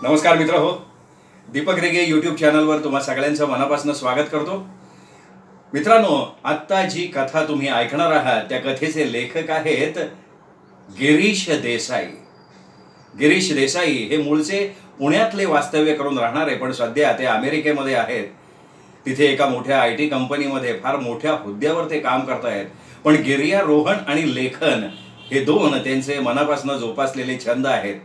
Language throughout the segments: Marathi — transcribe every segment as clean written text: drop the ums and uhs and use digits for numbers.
नमस्कार मित्र हो, दीपक रेगे यूट्यूब चॅनलवर तुम्हा सगळ्यांचं मनापासून स्वागत करतो. मित्रांनो, आत्ता जी कथा तुम्ही ऐकणार आहात त्या कथेचे लेखक आहेत गिरीश देसाई. गिरीश देसाई हे मूळचे पुण्यातले वास्तव्य करून राहणारे, पण सध्या ते अमेरिकेमध्ये आहेत. तिथे एका मोठ्या IT कंपनीमध्ये फार मोठ्या हुद्द्यावर ते काम करतायत. पण गिर्यारोहण आणि लेखन हे दोन त्यांचे मनापासून जोपासलेले छंद आहेत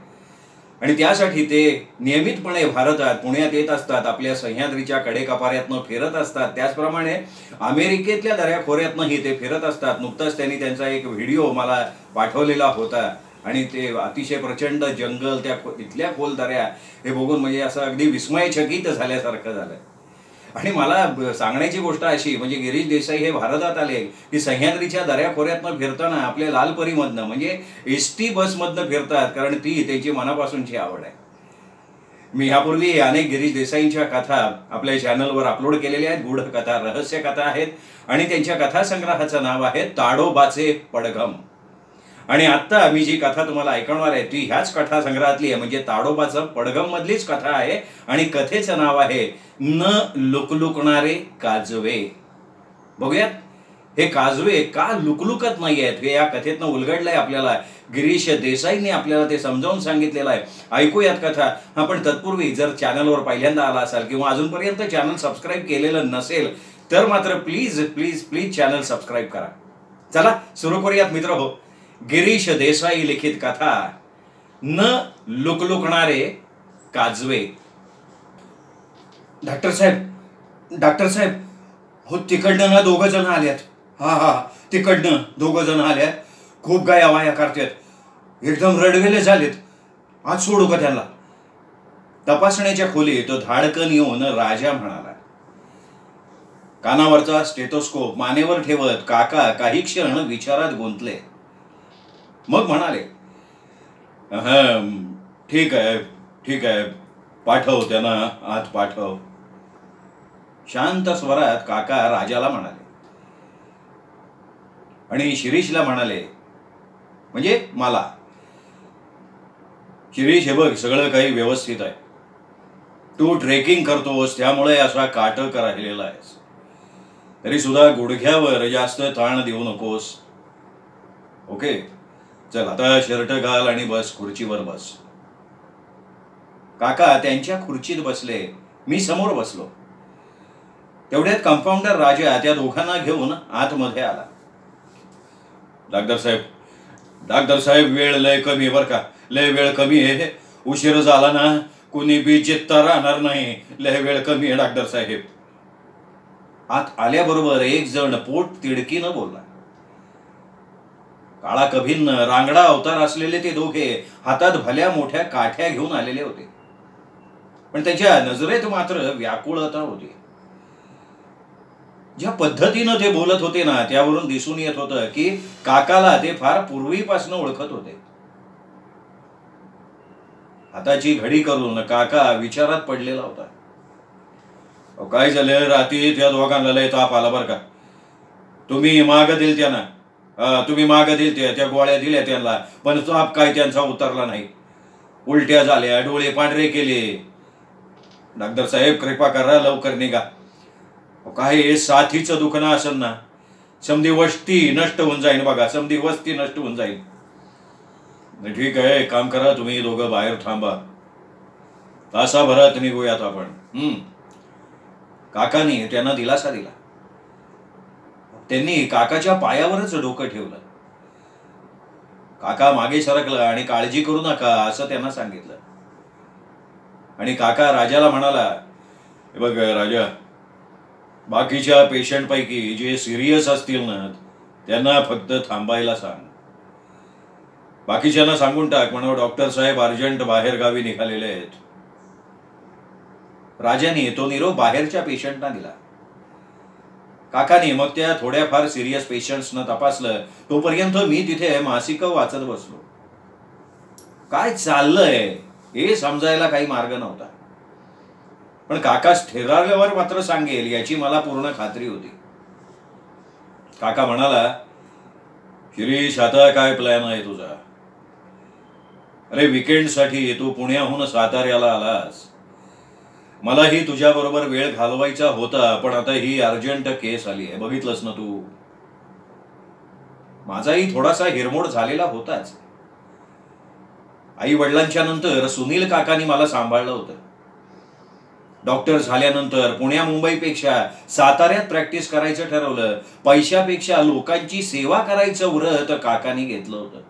आणि त्यासाठी ते नियमितपणे भारतात पुण्यात येत असतात. आपल्या सह्याद्रीच्या कडेकपाऱ्यातनं फिरत असतात. त्याचप्रमाणे अमेरिकेतल्या दऱ्याखोऱ्यातनंही ते फिरत असतात. नुकताच त्यांनी त्यांचा एक व्हिडिओ मला पाठवलेला होता आणि ते अतिशय प्रचंड जंगल, त्या इथल्या खोल दऱ्या हे बघून म्हणजे असं अगदी विस्मयचकित झाल्यासारखं झालं. आणि मला सांगण्याची गोष्ट अशी, म्हणजे गिरीश देसाई हे भारतात आले की सह्याद्रीच्या दऱ्याखोऱ्यातनं फिरताना आपल्या लालपरीमधनं म्हणजे ST बसमधनं फिरतात, कारण ती त्यांची मनापासूनची आवड आहे. मी ह्यापूर्वी अनेक गिरीश देसाईंच्या कथा आपल्या चॅनलवर अपलोड केलेल्या आहेत. गूढ कथा, रहस्य कथा आहेत आणि त्यांच्या कथासंग्रहाचं नाव आहे ताडोबाचे पडघम. आणि आत्ता मी जी कथा तुम्हाला ऐकवणार आहे ती ह्याच कथासंग्रहातली आहे, म्हणजे ताडोबाचं पडघम मधलीच कथा आहे. आणि कथेचं नाव आहे न लुकलुकणारे काजवे. बघूयात हे काजवे का लुकलुकत नाही आहेत हे या कथेतनं उलगडलंय आपल्याला. गिरीश देसाईंनी आपल्याला ते समजावून सांगितलेलं आहे. ऐकूयात कथा. पण तत्पूर्वी जर चॅनलवर पहिल्यांदा आला असाल किंवा अजूनपर्यंत चॅनल सबस्क्राईब केलेलं नसेल तर मात्र please please please channel subscribe करा. चला सुरू करूयात मित्र हो. गिरीश देसाई लिखित कथा न लुकलुकणारे काजवे. डॉक्टर साहेब हो, तिकडनं ना 2 जण आल्यात. हा तिकडनं 2 जण आल्यात. खूप गाया वाया करतात, एकदम रडवेले झालेत. आज सोडू का त्यांना? तपासण्याच्या खोलीत तो धाडकन येऊन राजा म्हणाला. कानावरचा स्टेथोस्कोप मानेवर ठेवत काका काही क्षण विचारात गुंतले. मग म्हणाले, ठीक आहे, पाठव त्यांना आत पाठव. शांत स्वरात काका राजाला म्हणाले आणि शिरीषला म्हणाले, म्हणजे मला, शिरीष हे बघ, सगळं काही व्यवस्थित आहे. तू ट्रेकिंग करतोस त्यामुळे असा काटक राहिलेला आहेस. तरी सुद्धा गुडघ्यावर जास्त ताण देऊ नकोस. ओके, चल आता शर्ट घाल आणि बस, खुर्चीवर बस. काका त्यांच्या खुर्चीत बसले. मी समोर बसलो. तेवढ्यात कंपाऊंडर राजा त्या दोघांना घेऊन आतमध्ये आला. डॉक्टर साहेब वेळ लय कमी, बर का, लय वेळ कमी आहे. उशीर झाला ना कुणी बी जित्ता राहणार नाही. लय वेळ कमी आहे डॉक्टर साहेब. आत आल्याबरोबर एक जण पोट तिडकीनं बोलला. काळा कभिन्न रांगडा अवतार असलेले ते दोघे हातात भल्या मोठ्या काठ्या घेऊन आलेले होते. पण त्यांच्या नजरेत मात्र व्याकुळता होती. ज्या पद्धतीनं ते बोलत होते ना त्यावरून दिसून येत होतं की काकाला ते फार पूर्वीपासून ओळखत होते. हाताची घडी करून काका विचारात पडलेला होता. काय झालं, रात्री त्या दोघांना लय ताप आला बर का. तुम्ही माग दिल त्या गोळ्या दिल्या त्यांना, पण ताप काय त्यांचा उतरला नाही. उलट्या झाल्या, डोळे पांढरे केले. डॉक्टर साहेब कृपा करा, लवकर निघा. काय साथीचं दुखणं असेल ना, समधी वस्ती नष्ट होऊन जाईल बघा, समधी वस्ती नष्ट होऊन जाईल. ठीक आहे, काम करा, तुम्ही दोघं बाहेर थांबा, तासाभरात निघूयात आपण. काकानी त्यांना दिलासा दिला. त्यांनी काकाच्या पायावरच डोकं ठेवलं. काका मागे सरकला आणि काळजी करू नका असं त्यांना सांगितलं. आणि काका राजाला म्हणाला, बघ राजा, बाकीच्या पेशंट पैकी जे सिरियस असतील ना त्यांना फक्त थांबायला सांग. बाकीच्यांना सांगून टाक म्हणून डॉक्टर साहेब अर्जंट बाहेर गावी निघालेले आहेत. राजाने तो निरोप बाहेरच्या पेशंटना दिला. काकाने मग त्या थोड्याफार सिरियस पेशंट्सना तपासलं. तोपर्यंत मी तिथे मासिक वाचत बसलो. काय चाललंय हे समजायला काही मार्ग नव्हता. पण काका स्थिराव्यावर मात्र सांगेल याची मला पूर्ण खात्री होती. काका म्हणाला, शिरीष, आता काय प्लॅन आहे तुझा? अरे विकेंडसाठी तू पुण्याहून साताऱ्याला आलास. मलाही तुझ्याबरोबर वेळ घालवायचा होता, पण आता ही अर्जंट केस आली आहे. बघितलंस ना तू. माझाही थोडासा हिरमोड झालेला होताच. आई वडिलांच्या नंतर सुनील काकांनी मला सांभाळलं होतं. डॉक्टर झाल्यानंतर पुण्या मुंबईपेक्षा साताऱ्यात प्रॅक्टिस करायचं ठरवलं. पैशापेक्षा लोकांची सेवा करायचं व्रत काकांनी घेतलं होतं.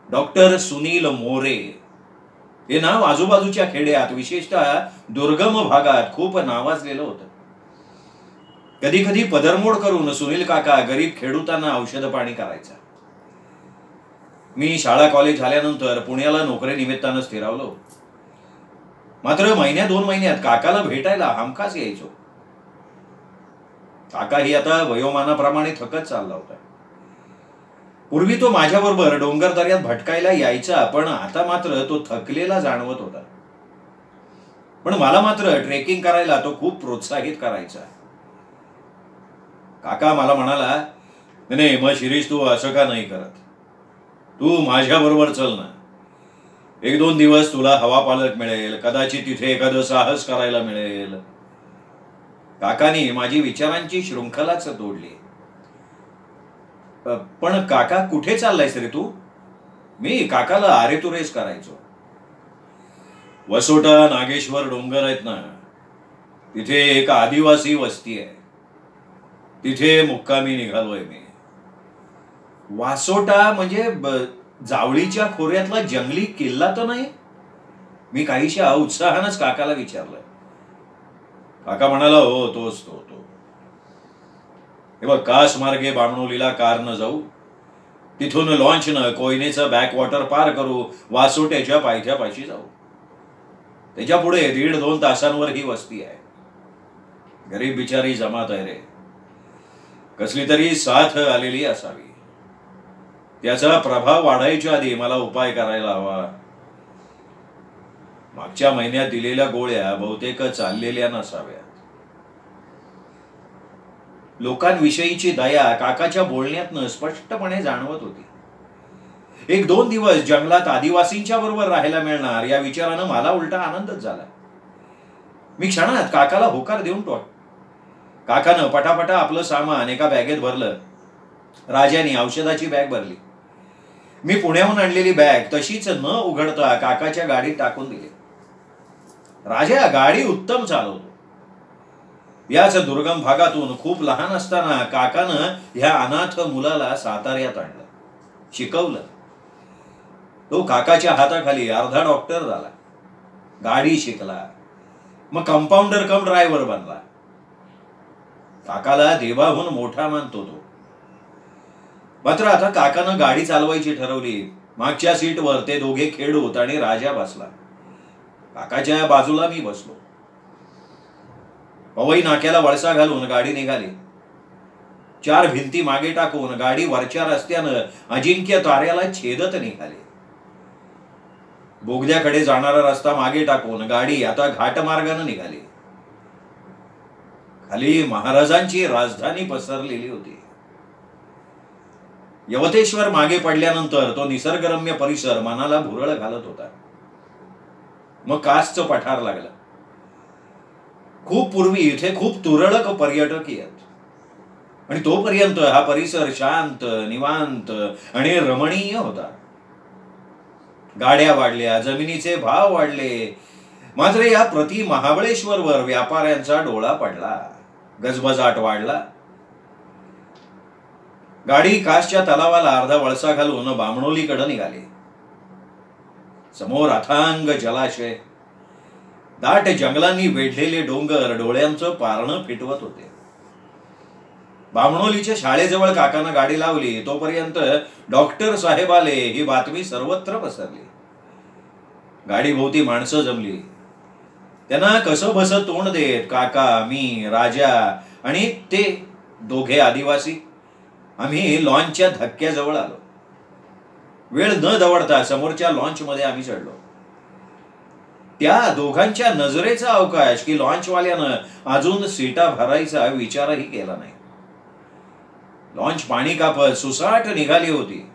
डॉक्टर सुनील मोरे हे नाव आजूबाजूच्या खेड्यात, विशेषतः दुर्गम भागात खूप नावाजलेलं होतं. कधी कधी पदरमोड करून सुनील काका गरीब खेडूतांना औषध पाणी करायचा. मी शाळा कॉलेज झाल्यानंतर पुण्याला नोकरी निमित्तानं स्थिरावलो. मात्र महिन्या 2 महिन्यात काकाला भेटायला हमखास यायचो. काकाही आता वयोमानाप्रमाणे थकत चालला होता. पूर्वी तो माझ्याबरोबर डोंगर दऱ्यात भटकायला यायचा, पण आता मात्र तो थकलेला जाणवत होता. पण मला मात्र ट्रेकिंग करायला तो खूप प्रोत्साहित करायचा. काका मला म्हणाला, नाही मग शिरीष, तू असं का नाही करत? तू माझ्याबरोबर चल ना. 1-2 दिवस तुला हवा पालट मिळेल, कदाचित तिथे एखादं साहस करायला मिळेल. काकानी माझी विचारांची शृंखलाच तोडली. पण काका, कुठे चाललायस रे तू? मी काकाला आरेतुरेस करायचो. वसोटा नागेश्वर डोंगर आहेत ना, तिथे एक आदिवासी वस्ती आहे. तिथे मुक्कामी निघालोय मी. वासोटा म्हणजे जावळीच्या खोऱ्यातला जंगली किल्ला तर नाही? मी काहीशा उत्साहानंच काकाला विचारलं. काका म्हणाला, हो तोच तो. हे बघ, कास मार्गे बामणोलीला कारनं जाऊ, तिथून लॉन्चनं कोयनेचं बॅकवॉटर पार करू, वासोट्याच्या पायथ्यापाशी जाऊ. त्याच्या पुढे 1.5-2 तासांवर ही वस्ती आहे. गरीब बिचारी जमात आहे रे. कसली तरी साथ आलेली असावी. त्याचा प्रभाव वाढायच्या आधी मला उपाय करायला हवा. मागच्या महिन्यात दिलेल्या गोळ्या बहुतेक चाललेल्या नसाव्यात. लोकांविषयीची दया काकाच्या बोलण्यातनं स्पष्टपणे जाणवत होती. 1-2 दिवस जंगलात आदिवासींच्या बरोबर राहायला मिळणार या विचारानं मला उलटा आनंदच झाला. मी क्षणात काकाला होकार देऊन काकानं पटापटा आपलं सामान एका बॅगेत भरलं. राजाने औषधाची बॅग भरली. मी पुण्याहून आणलेली बॅग तशीच न उघडता काकाच्या गाडीत टाकून दिली. राजा गाडी उत्तम चालवतो. याच दुर्गम भागातून खूप लहान असताना काकानं ह्या अनाथ मुलाला साताऱ्यात आणलं, शिकवलं. तो काकाच्या हाताखाली अर्धा डॉक्टर झाला, गाडी शिकला, मग कंपाऊंडर कम ड्रायव्हर बनला. काकाला देवाहून मोठा मानतो तो. मात्र आता काकानं गाडी चालवायची ठरवली. मागच्या सीटवर ते दोघे खेडूत आणि राजा बसला. काकाच्या बाजूला मी बसलो. पवई नाक्याला वळसा घालून गाडी निघाली. 4 भिंती मागे टाकून गाडी वरच्या रस्त्यानं अजिंक्य ताऱ्याला छेदत निघाली. बोगद्याकडे जाणारा रस्ता मागे टाकून गाडी आता घाटमार्गानं निघाली. खाली महाराजांची राजधानी पसरलेली होती. यवतेश्वर मागे पडल्यानंतर तो निसर्गरम्य परिसर मनाला भुरळ घालत होता. मग कासचं पठार लागलं. खूप पूर्वी इथे खूप तुरळक पर्यटक येत आणि तोपर्यंत हा परिसर शांत, निवांत आणि रमणीय होता. गाड्या वाढल्या, जमिनीचे भाव वाढले. मात्र या प्रति महाबळेश्वरवर व्यापाऱ्यांचा डोळा पडला, गजबजाट वाढला. गाडी कासच्या तलावाला अर्धा वळसा घालून बामणोलीकडे निघाली. समोर अथांग जलाशय, दाट जंगलांनी वेढलेले डोंगर डोळ्यांचं पारणं फिटवत होते. बामणोलीच्या शाळेजवळ काकानं गाडी लावली तोपर्यंत डॉक्टर साहेब आले ही बातमी सर्वत्र पसरली. गाडी भोवती माणसं जमली. त्यांना कसं बसं तोंड देत काका, मी, राजा आणि ते दोघे आदिवासी आम्ही लॉन्चच्या धक्क्याजवळ आलो. वेळ न दवडता समोरच्या लॉन्चमध्ये आम्ही चढलो. त्या दोघांच्या नजरेचा अवकाश की लॉन्चवाल्यानं अजून सीटा भरायचा विचारही केला नाही. लॉन्च पाणी कापत सुसाट निघाली होती.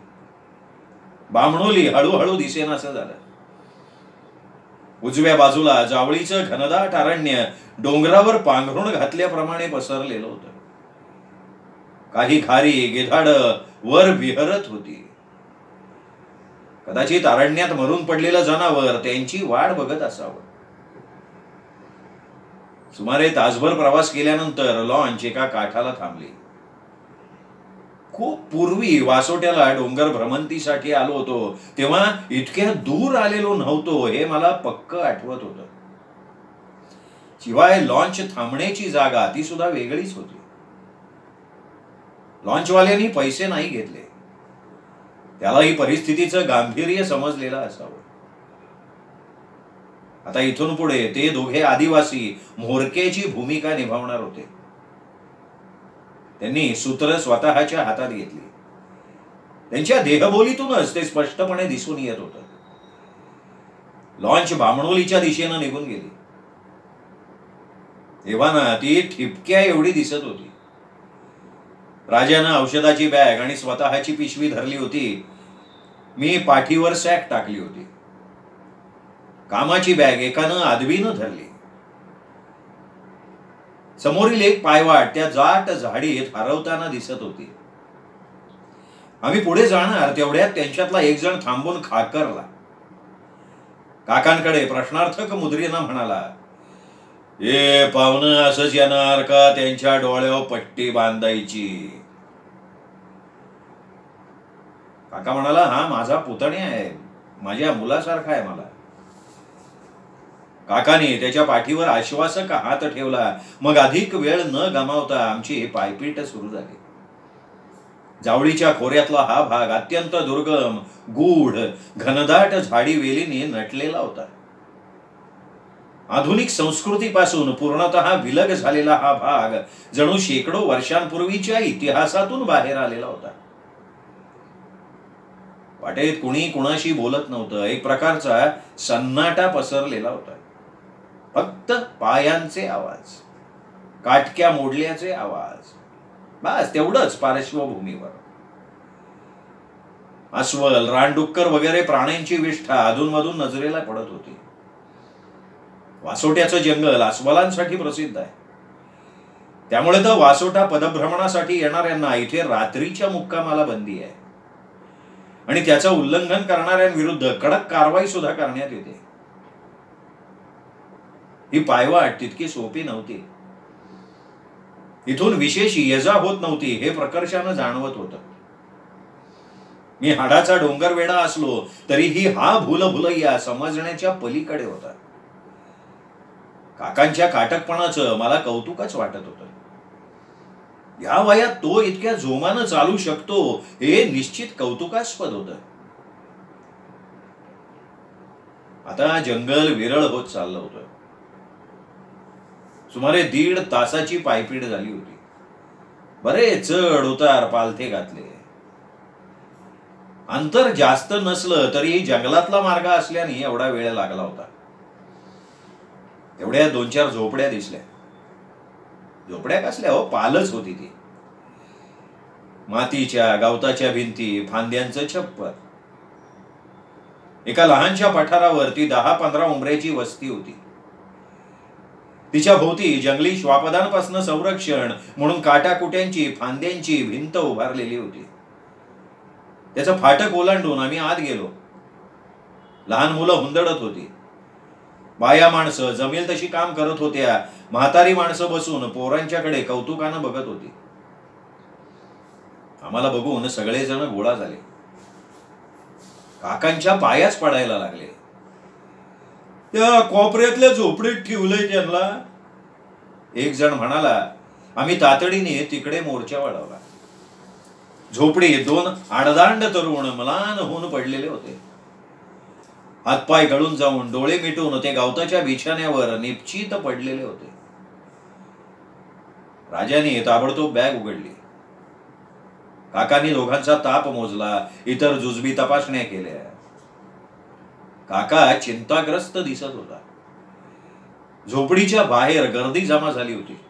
बामणोली हळूहळू दिसेनासं झालं. उजव्या बाजूला जावळीचं घनदाट अरण्य डोंगरावर पांघरुण घातल्याप्रमाणे पसरलेलं होतं. काही खारी गिधाड वर विहरत होती. कदाचित अरण्यात मरून पडलेलं जनावर त्यांची वाट बघत असावं. सुमारे तासभर प्रवास केल्यानंतर लॉन्च एका काठाला थांबली. खूप पूर्वी वासोट्याला डोंगर भ्रमंतीसाठी आलो होतो तेव्हा इतक्या दूर आलेलो नव्हतो हे मला पक्क आठवत होतं. शिवाय लॉन्च थांबण्याची जागा ती सुद्धा वेगळीच होती. लॉन्चवाल्यांनी पैसे नाही घेतले. त्याला ही परिस्थितीचं गांभीर्य समजलेलं असावं. आता इथून पुढे ते दोघे आदिवासी म्होरक्याची भूमिका निभावणार होते. त्यांनी सूत्र स्वतःच्या हातात घेतली. त्यांच्या देहबोलीतूनच ते स्पष्टपणे दिसून येत होतं. लॉन्च बामणोलीच्या दिशेनं निघून गेली. एव्हाना ती ठिपक्या एवढी दिसत होती. राजानं औषधाची बॅग आणि स्वतःची पिशवी धरली होती. मी पाठीवर सॅक टाकली होती. कामाची बॅग एकानं आदवीनं धरली. समोरील एक पायवाट त्या जाट झाडीत हरवताना दिसत होती. आम्ही पुढे जाणार तेवढ्यात त्यांच्यातला एक जण थांबून खाकरला. काकांकडे प्रश्नार्थक मुद्रेनं म्हणाला, "ए पाहुणं असंच येणार का त्यांच्या डोळ्यावर पट्टी बांधायची?" काका म्हणाला, "हा माझा पुतण्या आहे. माझ्या मुलासारखा आहे मला." काकाने त्याच्या पाठीवर आश्वासक हात ठेवला. मग अधिक वेळ न गमावता आमची पायपीट सुरू झाली. जावळीच्या खोऱ्यातला हा भाग अत्यंत दुर्गम, गूढ, घनदाट झाडी वेलीने नटलेला होता. आधुनिक संस्कृतीपासून पूर्णतः विलग झालेला हा भाग जणू शेकडो वर्षांपूर्वीच्या इतिहासातून बाहेर आलेला होता. वाटेत कुणी कुणाशी बोलत नव्हतं. एक प्रकारचा सन्नाटा पसरलेला होता. फक्त पायांचे आवाज, काटक्या मोडल्याचे आवाज, बस तेवढंच पार्श्वभूमीवर. अस्वल, रानडुक्कर वगैरे प्राण्यांची विष्ठा अधूनमधून नजरेला पडत होती. वासोट्याचं जंगल अस्वलांसाठी प्रसिद्ध आहे. त्यामुळे तर वासोटा पदभ्रमणासाठी येणाऱ्यांना इथे रात्रीच्या मुक्कामाला बंदी आहे आणि त्याचं उल्लंघन करणाऱ्यांविरुद्ध कडक कारवाई सुद्धा करण्यात येते. ही पायवाट तितकी सोपी नव्हती. इथून विशेष ये-जा होत नव्हती हे प्रकर्षानं जाणवत होतं. मी हाडाचा डोंगरवेडा असलो तरीही हा भूलभुलैया समजण्याच्या पलीकडे होता. काकांच्या काटकपणाचं मला कौतुकच वाटत होतं. या वयात तो इतक्या जोमानं चालू शकतो हे निश्चित कौतुकास्पद होतं. आता जंगल विरळ होत चाललं होतं. सुमारे 1.5 तासाची पायपीट झाली होती. बरे चढ उतार पालथे घातले. अंतर जास्त नसलं तरी जंगलातला मार्ग असल्याने एवढा वेळ लागला होता. एवढ्या 2-4 झोपड्या दिसल्या. झोपड्या कसल्या हो, पालच होती ती. मातीच्या गवताच्या भिंती, फांद्यांचं छप्पर. एका लहानशा पठारावर ती 10-15 उंबऱ्याची वस्ती होती. तिच्या भोवती जंगली श्वापदांपासून संरक्षण म्हणून काटाकुट्यांची फांद्यांची भिंत उभारलेली होती. त्याचं फाटक ओलांडून आम्ही आत गेलो. लहान मुलं हुंदडत होती. बाया माणसं जमेल तशी काम करत होत्या. म्हातारी माणसं बसून पोरांच्याकडे कौतुकानं बघत होती. आम्हाला बघून सगळेजण गोळा झाले. काकांच्या पायाच पडायला लागले. त्या कोपऱ्यातल्या झोपडीत ठेवलंय त्यांना, एक जण म्हणाला. आम्ही तातडीने तिकडे मोर्चा वळवला. झोपडीत 2 आडदांड तरुण मलान होऊन पडलेले होते. हातपाय गळून जाऊन डोळे मिटून ते गवताच्या बिछाण्यावर निपचित पडलेले होते. राजाने ताबडतोब बॅग उघडली. काकांनी दोघांचा ताप मोजला. इतर जुजबी तपासण्या केल्या. काका चिंताग्रस्त दिसत होता. झोपडीच्या बाहेर गर्दी जमा झाली होती.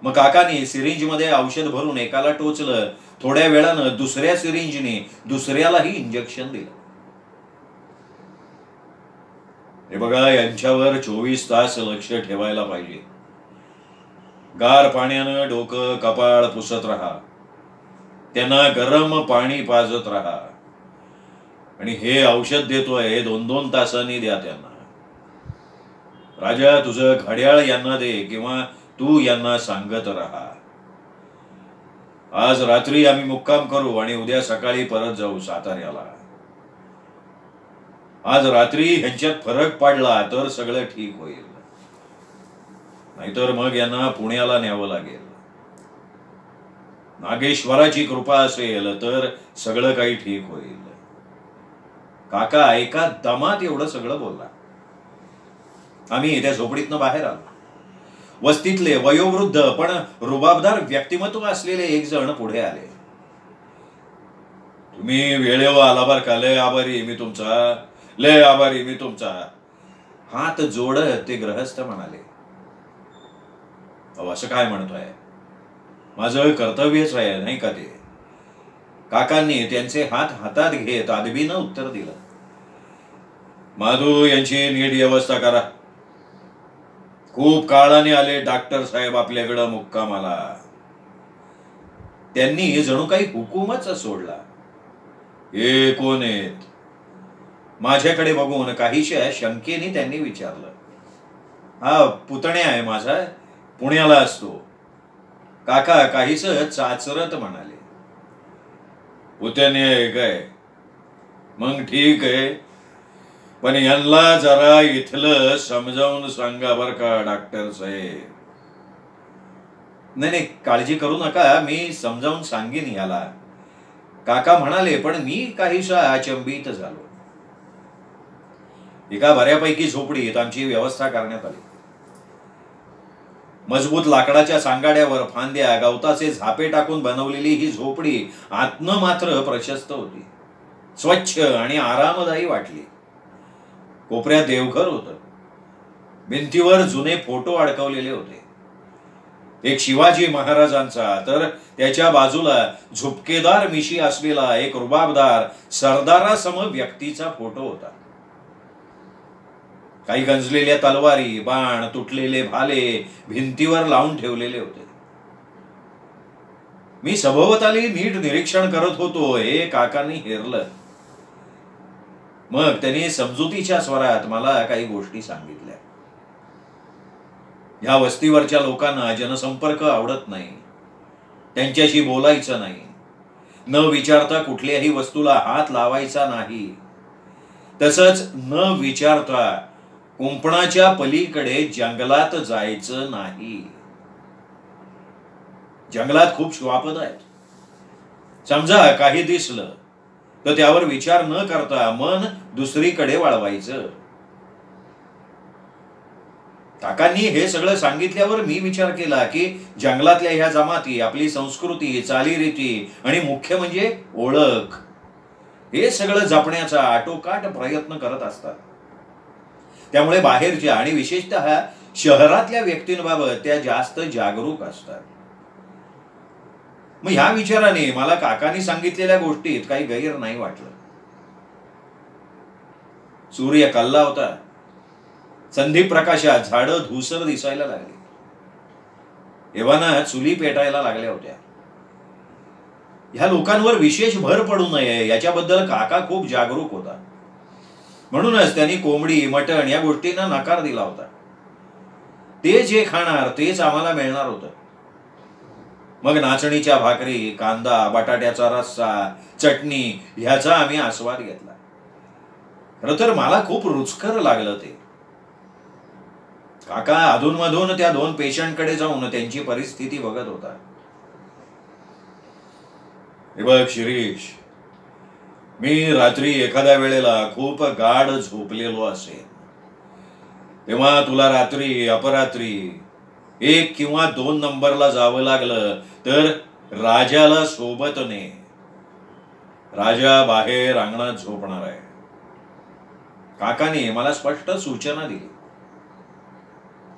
मग काकाने सिरिंजमध्ये औषध भरून एकाला टोचलं, थोड्या वेळानं दुसऱ्या सिरिंजने दुसऱ्यालाही इंजेक्शन दिलं. हे बघा, यांच्यावर 24 तास लक्ष ठेवायला पाहिजे. गार पाण्यानं डोकं कपाळ पुसत राहा, त्यांना गरम पाणी पाजत राहा, आणि हे औषध देतोय 2-2 तासांनी द्या त्यांना. राजा, तुझं घड्याळ यांना दे किंवा तू यांना सांगत राहा. आज रात्री आम्ही मुक्काम करू आणि उद्या सकाळी परत जाऊ साताऱ्याला. आज रात्री ह्यांच्यात फरक पडला तर सगळं ठीक होईल, नाहीतर मग यांना पुण्याला न्यावं लागेल. नागेश्वराची कृपा असेल तर सगळं काही ठीक होईल. काका एका दमात एवढं सगळं बोलला. आम्ही त्या झोपडीतनं बाहेर आलो. वस्तीतले वयोवृद्ध पण रुबाबदार व्यक्तिमत्व असलेले एक जण पुढे आले. तुम्ही वेळेवर आला बर का, लय आभारी मी तुमचा, लय आभारी मी तुमचा. हात जोडत ते गृहस्थ म्हणाले, अहो असं काय म्हणतोय, माझं कर्तव्यच आहे नाही का ते. काकांनी त्यांचे हात हातात घेत आदबीनं उत्तर दिलं, माधू यांची नीट व्यवस्था करा. खूप काळाने आले डॉक्टर साहेब आपल्याकडं मुक्कामाला. त्यांनी जणू काही हुकूमच सोडला. हे कोण आहेत? माझ्याकडे बघून काहीशा शंकेने त्यांनी विचारलं. हा पुतण्या आहे माझा, पुण्याला असतो. काका काहीच चाचरत म्हणाले. पुतण्या आहे काय? मग ठीक आहे, पण यांना जरा इथलं समजावून सांगा बर का डॉक्टर साहेब. नाही, काळजी करू नका, मी समजावून सांगेन याला, काका म्हणाले. पण मी काहीसा अचंबित झालो. एका बऱ्यापैकी झोपडीत आमची व्यवस्था करण्यात आली. मजबूत लाकडाच्या सांगाड्यावर फांद्या गवताचे झापे टाकून बनवलेली ही झोपडी आतनं मात्र प्रशस्त होती, स्वच्छ आणि आरामदायी वाटली. कोपऱ्यात देवघर होतं. भिंतीवर जुने फोटो अडकवलेले होते. एक शिवाजी महाराजांचा, तर त्याच्या बाजूला झुपकेदार मिशी असलेला एक रुबाबदार सरदारासम व्यक्तीचा फोटो होता. काही गंजलेल्या तलवारी, बाण, तुटलेले भाले भिंतीवर लावून ठेवलेले होते. मी सभोवताली नीट निरीक्षण करत होतो हे काकांनी हेरलं. मग त्यांनी समजुतीच्या स्वरात मला काही गोष्टी सांगितल्या. या वस्तीवरच्या लोकांना जनसंपर्क आवडत नाही, त्यांच्याशी बोलायचं नाही, न विचारता कुठल्याही वस्तूला हात लावायचा नाही, तसंच न विचारता कुंपणाच्या पलीकडे जंगलात जायचं नाही. जंगलात खूप श्वापद आहेत. समजा काही दिसलं तर त्यावर विचार न करता मन दुसरीकडे वळवायचं. काकांनी हे सगळं सांगितल्यावर मी विचार केला की जंगलातल्या ह्या जमाती आपली संस्कृती, चालीरीती आणि मुख्य म्हणजे ओळख हे सगळं जपण्याचा आटोकाट प्रयत्न करत असतात. त्यामुळे बाहेरच्या आणि विशेषतः शहरातल्या व्यक्तींबाबत त्या जास्त जागरूक असतात. मग ह्या विचाराने मला काकांनी सांगितलेल्या गोष्टीत काही गैर नाही वाटलं. सूर्य कल्ला होता. संधी प्रकाशात झाडं धूसर दिसायला लागली. एव्हाना चुली पेटायला लागल्या होत्या. ह्या लोकांवर विशेष भर पडू नये याच्याबद्दल काका खूप जागरूक होता. म्हणूनच त्यांनी कोंबडी, मटण या गोष्टींना नकार दिला होता. ते जे खाणार तेच आम्हाला मिळणार होतं. मग नाचणीच्या भाकरी, कांदा, बटाट्याचा रस्सा, चटणी ह्याचा आम्ही आस्वाद घेतला. खरं तर मला खूप रुचकर लागलं ते. काका अधूनमधून त्या 2 पेशंटकडे जाऊन त्यांची परिस्थिती बघत होता. हे बघ शिरीष, मी रात्री एखाद्या वेळेला खूप गाढ झोपलेलो असेल, तेव्हा तुला रात्री अपरात्री 1 किंवा 2 नंबरला जावं लागलं तर राजाला सोबत ने. राजा बाहेर अंगणात झोपणार आहे. काकाने मला स्पष्ट सूचना दिली.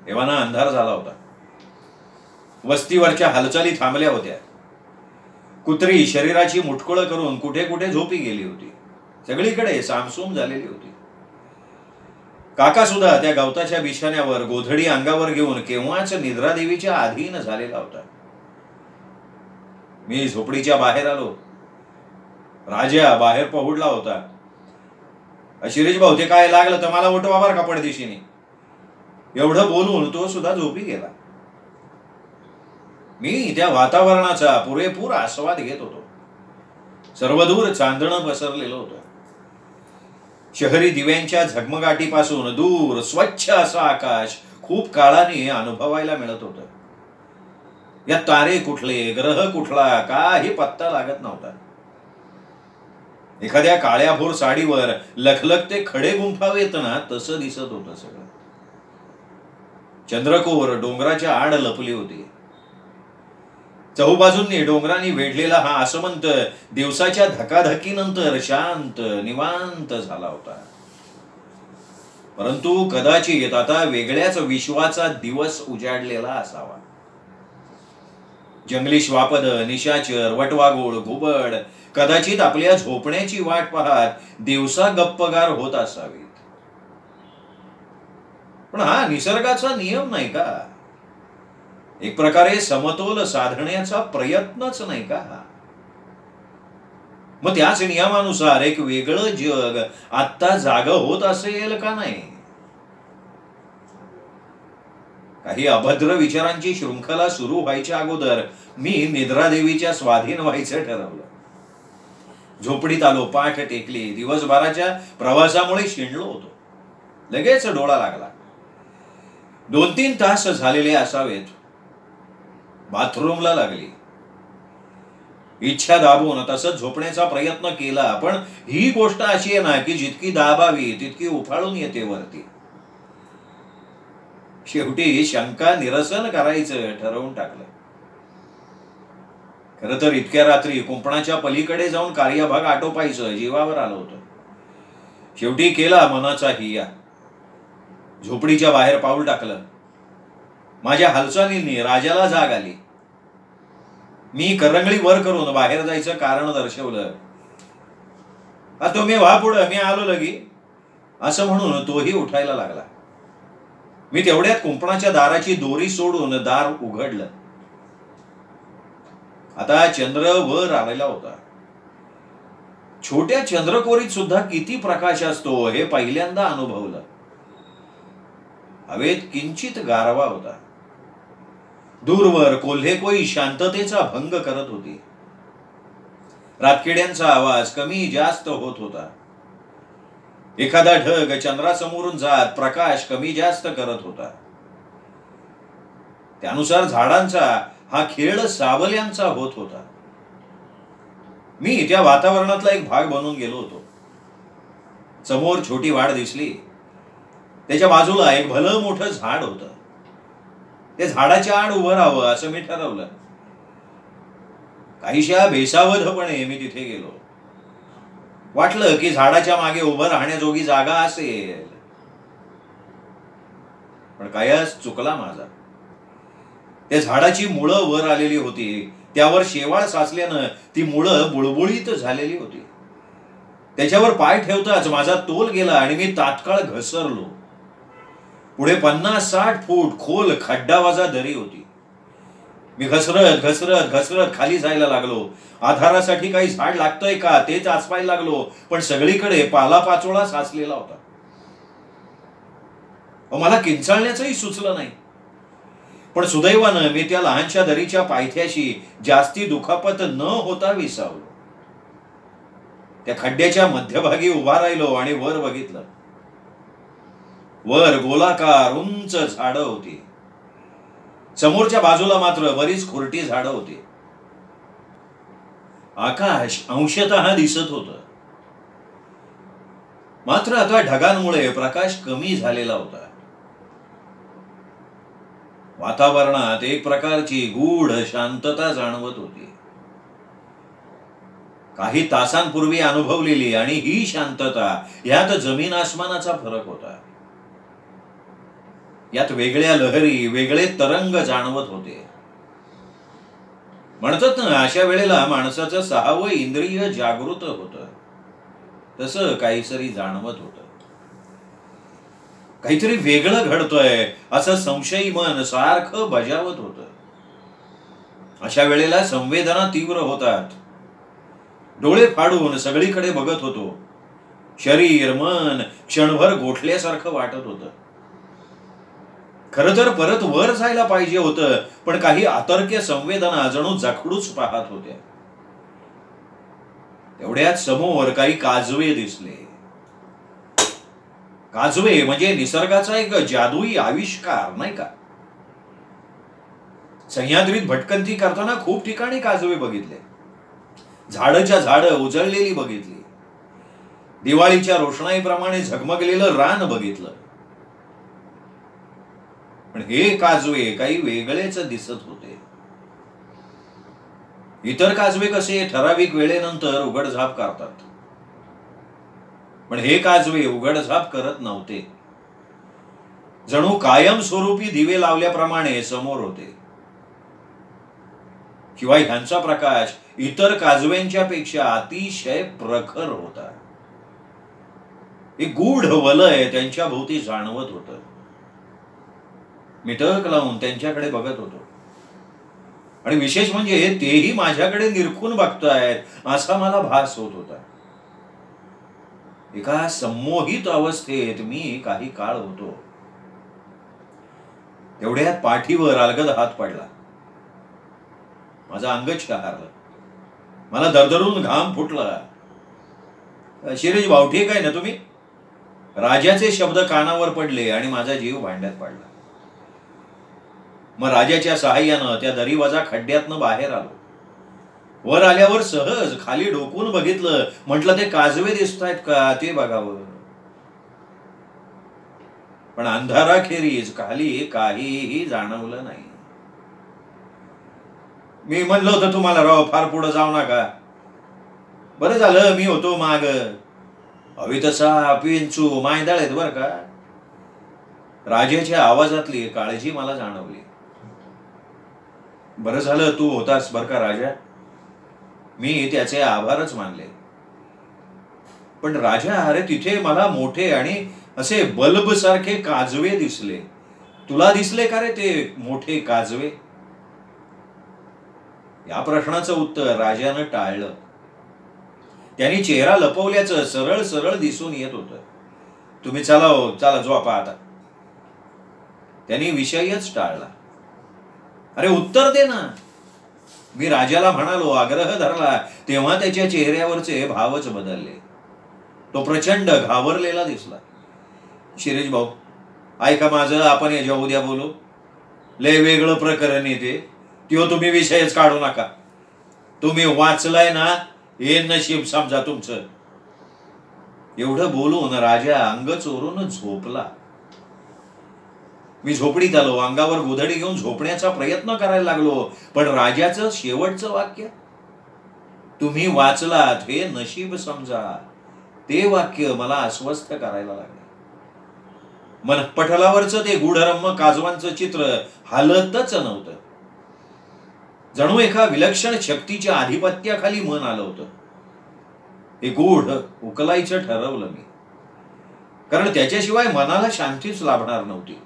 एव्हाना अंधार झाला होता. वस्तीवरच्या हालचाली थांबल्या होत्या. कुत्री शरीराची मुटकुळं करून कुठे कुठे झोपी गेली होती. सगळीकडे सामसूम झालेली होती. काका सुद्धा त्या गवताच्या बिछाण्यावर गोधडी अंगावर घेऊन केव्हाच निद्रादेवीच्या अधीन झालेला होता. मी झोपडीच्या बाहेर आलो. राजा बाहेर पहुडला होता. शिरीष भाऊ, ते काय लागलं तर मला उठवा बरं का पडदिशीने. एवढं बोलून तो सुद्धा झोपी गेला. मी त्या वातावरणाचा पुरेपूर आस्वाद घेत होतो. सर्वदूर चांदणं पसरलेलं होतं. शहरी दिव्यांच्या झगमगाटीपासून दूर स्वच्छ असं आकाश खूप काळाने अनुभवायला मिळत होतं. या तारे कुठले, ग्रह कुठला, काही पत्ता लागत नव्हता. एखाद्या काळ्याभोर साडीवर लखलखते खडे गुंफावेत ना, तसं दिसत होतं सगळं. चंद्रकोर डोंगराच्या आड लपली होती. चहूबाजूंनी डोंगरांनी वेढलेला हा आसमंत दिवसाच्या धकाधकीनंतर शांत निवांत झाला होता. परंतु कदाचित आता वेगळ्याच विश्वाचा दिवस उजाडलेला असावा. जंगली श्वापद, निशाचर, वटवाघूळ, घुबड कदाचित आपल्या झोपण्याची वाट पाहत दिवसा गप्पगार होत असावीत. पण हा निसर्गाचा नियम नाही का? एक प्रकारे समतोल साधण्याचा प्रयत्नच नाही का? मग त्याच नियमानुसार एक वेगळं जग आत्ता जागं होत असेल का नाही? काही अभद्र विचारांची शृंखला सुरू व्हायच्या अगोदर मी निद्रादेवीच्या स्वाधीन व्हायचं ठरवलं. झोपडीत आलो, पाठ टेकली. दिवसभराच्या प्रवासामुळे शिणलो होतो. लगेच डोळा लागला. 2-3 तास झालेले असावेत. बाथरूमला लागली. इच्छा दाबून तसंच झोपण्याचा प्रयत्न केला, पण ही गोष्ट अशी आहे ना की जितकी दाबावी तितकी उफाळून येते वरती. शेवटी शंका निरसन करायचं ठरवून टाकलं. खरं तर इतक्या रात्री कुंपणाच्या पलीकडे जाऊन कार्यभाग आटोपायचं जीवावर आलं होतं. शेवटी केला मनाचा हिया. झोपडीच्या बाहेर पाऊल टाकलं. माझ्या हालचालींनी राजाला जाग आली. मी करंगळी वर करून बाहेर जायचं कारण दर्शवलं. तुम्ही व्हा पुढं, मी आलो लगी, असं म्हणून तोही उठायला लागला. मी तेवढ्यात कुंपणाच्या दाराची दोरी सोडून दार उघडलं. आता चंद्र वर आलेला होता. छोट्या चंद्रकोरीत सुद्धा किती प्रकाश असतो हे पहिल्यांदा अनुभवलं. हवेत किंचित गारवा होता. दूरवर कोल्हेकोई शांततेचा भंग करत होती. रातकिड्यांचा आवाज कमी जास्त होत होता. एखादा ढग चंद्रासमोरून जात प्रकाश कमी जास्त करत होता. त्यानुसार झाडांचा हा खेळ सावल्यांचा होत होता. मी त्या वातावरणातला एक भाग बनून गेलो होतो. समोर छोटी वाड दिसली. त्याच्या बाजूला एक भलं मोठं झाड होतं. त्या झाडाच्या आड उभं राहावं असं मी ठरवलं. काहीशा बेसावधपणे मी तिथे गेलो. वाटलं की झाडाच्या मागे उभं राहण्याजोगी जागा असेल, पण कायच चुकला माझा. त्या झाडाची मुळं वर आलेली होती. त्यावर शेवाळ साचल्यानं ती मुळं बुळबुळीत झालेली होती. त्याच्यावर पाय ठेवताच माझा तोल गेला आणि मी तात्काळ घसरलो. पुढे 50-60 फूट खोल खड्डावाजा दरी होती. मी घसरत घसरत घसरत खाली जायला लागलो. आधारासाठी काही झाड लागतंय का ते चाचपायला लागलो, पण सगळीकडे पालापाचोळा साचलेला होता. मला किंचाळण्याचंही सुचलं नाही. पण सुदैवानं मी त्या लहानशा दरीच्या पायथ्याशी जास्ती दुखापत न होता विसावलो. त्या खड्ड्याच्या मध्यभागी उभा राहिलो आणि वर बघितलं. वर गोलाकार उंच झाडं होती. समोरच्या बाजूला मात्र बरीच खुरटी झाडं होती. आकाश अंशतः दिसत होतं. मात्र आता ढगांमुळे प्रकाश कमी झालेला होता. वातावरणात एक प्रकारची गूढ शांतता जाणवत होती. काही तासांपूर्वी अनुभवलेली आणि ही शांतता, यात जमीन आसमानाचा फरक होता. यात वेगळ्या लहरी, वेगळे तरंग जाणवत होते. म्हणतात ना, अशा वेळेला माणसाचं 6वं इंद्रिय जागृत होतं. तसं काहीतरी जाणवत होतं. काहीतरी वेगळं घडतंय असं संशयी मन सारखं बजावत होतं. अशा वेळेला संवेदना तीव्र होतात. डोळे फाडून सगळीकडे बघत होतो. शरीर मन क्षणभर गोठल्यासारखं वाटत होतं. खरं तर परत वर जायला पाहिजे होतं, पण काही अतर्क्य संवेदना जणू जखडूच पाहत होत्या. तेवढ्यात समोर काही काजवे दिसले. काजवे म्हणजे निसर्गाचा एक जादुई आविष्कार, नाही का? सह्याद्रीत भटकंती करताना खूप ठिकाणी काजवे बघितले. झाडच्या झाडं उजळलेली बघितली. दिवाळीच्या रोषणाईप्रमाणे झगमगलेलं रान बघितलं. पण हे काजवे काही वेगळेच दिसत होते. इतर काजवे कसे ठराविक वेळेनंतर उघडझाप करतात, पण हे काजवे उघडझाप करत नव्हते. जणू कायमस्वरूपी दिवे लावल्याप्रमाणे समोर होते. शिवाय ह्यांचा प्रकाश इतर काजव्यांच्या पेक्षा अतिशय प्रखर होता. एक गूढ वलय त्यांच्या भोवती जाणवत होतं. मी टक लावून त्यांच्याकडे बघत होतो. आणि विशेष म्हणजे तेही माझ्याकडे निरखून बघतायत असा मला भास होत होता. एका संमोहित अवस्थेत मी काही काळ होतो. तेवढ्यात पाठीवर अलगद हात पडला. माझं अंग शहारलं. मला दरदरून घाम फुटला. शिरीष भाऊ, ठीक आहे ना तुम्ही? राजाचे शब्द कानावर पडले आणि माझा जीव भांड्यात पडला. मग राजाच्या सहाय्यानं त्या दरीवजा खड्ड्यातनं बाहेर आलो. वर आल्यावर सहज खाली डोकून बघितलं. म्हटलं ते काजवे दिसतायत का ते बघावं. पण अंधाराखेरीज खाली काहीही जाणवलं नाही. मी म्हणलं होतं तुम्हाला, राव फार पुढे जाऊ नका. बरं झालं मी होतो माग. हवी तसा पिंचू मायदाळ आहेत बर का. राजाच्या आवाजातली काळजी मला जाणवली. बरं झालं तू होतास बर का राजा. मी त्याचे आभारच मानले. पण राजा, अरे तिथे मला मोठे आणि असे बल्ब सारखे काजवे दिसले. तुला दिसले का रे ते मोठे काजवे? या प्रश्नाचं उत्तर राजानं टाळलं. त्यांनी चेहरा लपवल्याचं सरळ सरळ दिसून येत होतं. तुम्ही चला हो, चला झोपा आता. त्यांनी विषयच टाळला. अरे उत्तर दे ना. मी राजाला म्हणालो, आग्रह धरला, तेव्हा त्याच्या चेहऱ्यावरचे भावच बदलले. तो प्रचंड घाबरलेला दिसला. शिरीष भाऊ, ऐका माझं, आपण याच्या उद्या बोलू. लय वेगळं प्रकरण येते त्यो तुम्ही विषयच काढू नका. तुम्ही वाचलाय ना, हे नशीब समजा तुमचं. एवढं बोलून राजा अंग चोरून झोपला. मी झोपडीत आलो. अंगावर गोधडी घेऊन झोपण्याचा प्रयत्न करायला लागलो. पण राजाचं शेवटचं वाक्य, तुम्ही वाचलात हे नशीब समजा, ते वाक्य मला अस्वस्थ करायला लागले. मनपटलावरचं ते गूढरम्य काजवांचं चित्र हालतच नव्हतं. जणू एका विलक्षण शक्तीच्या आधिपत्याखाली मन आलं होतं. हे गूढ उकलायचं ठरवलं मी, कारण त्याच्याशिवाय मनाला शांतीच लाभणार नव्हती.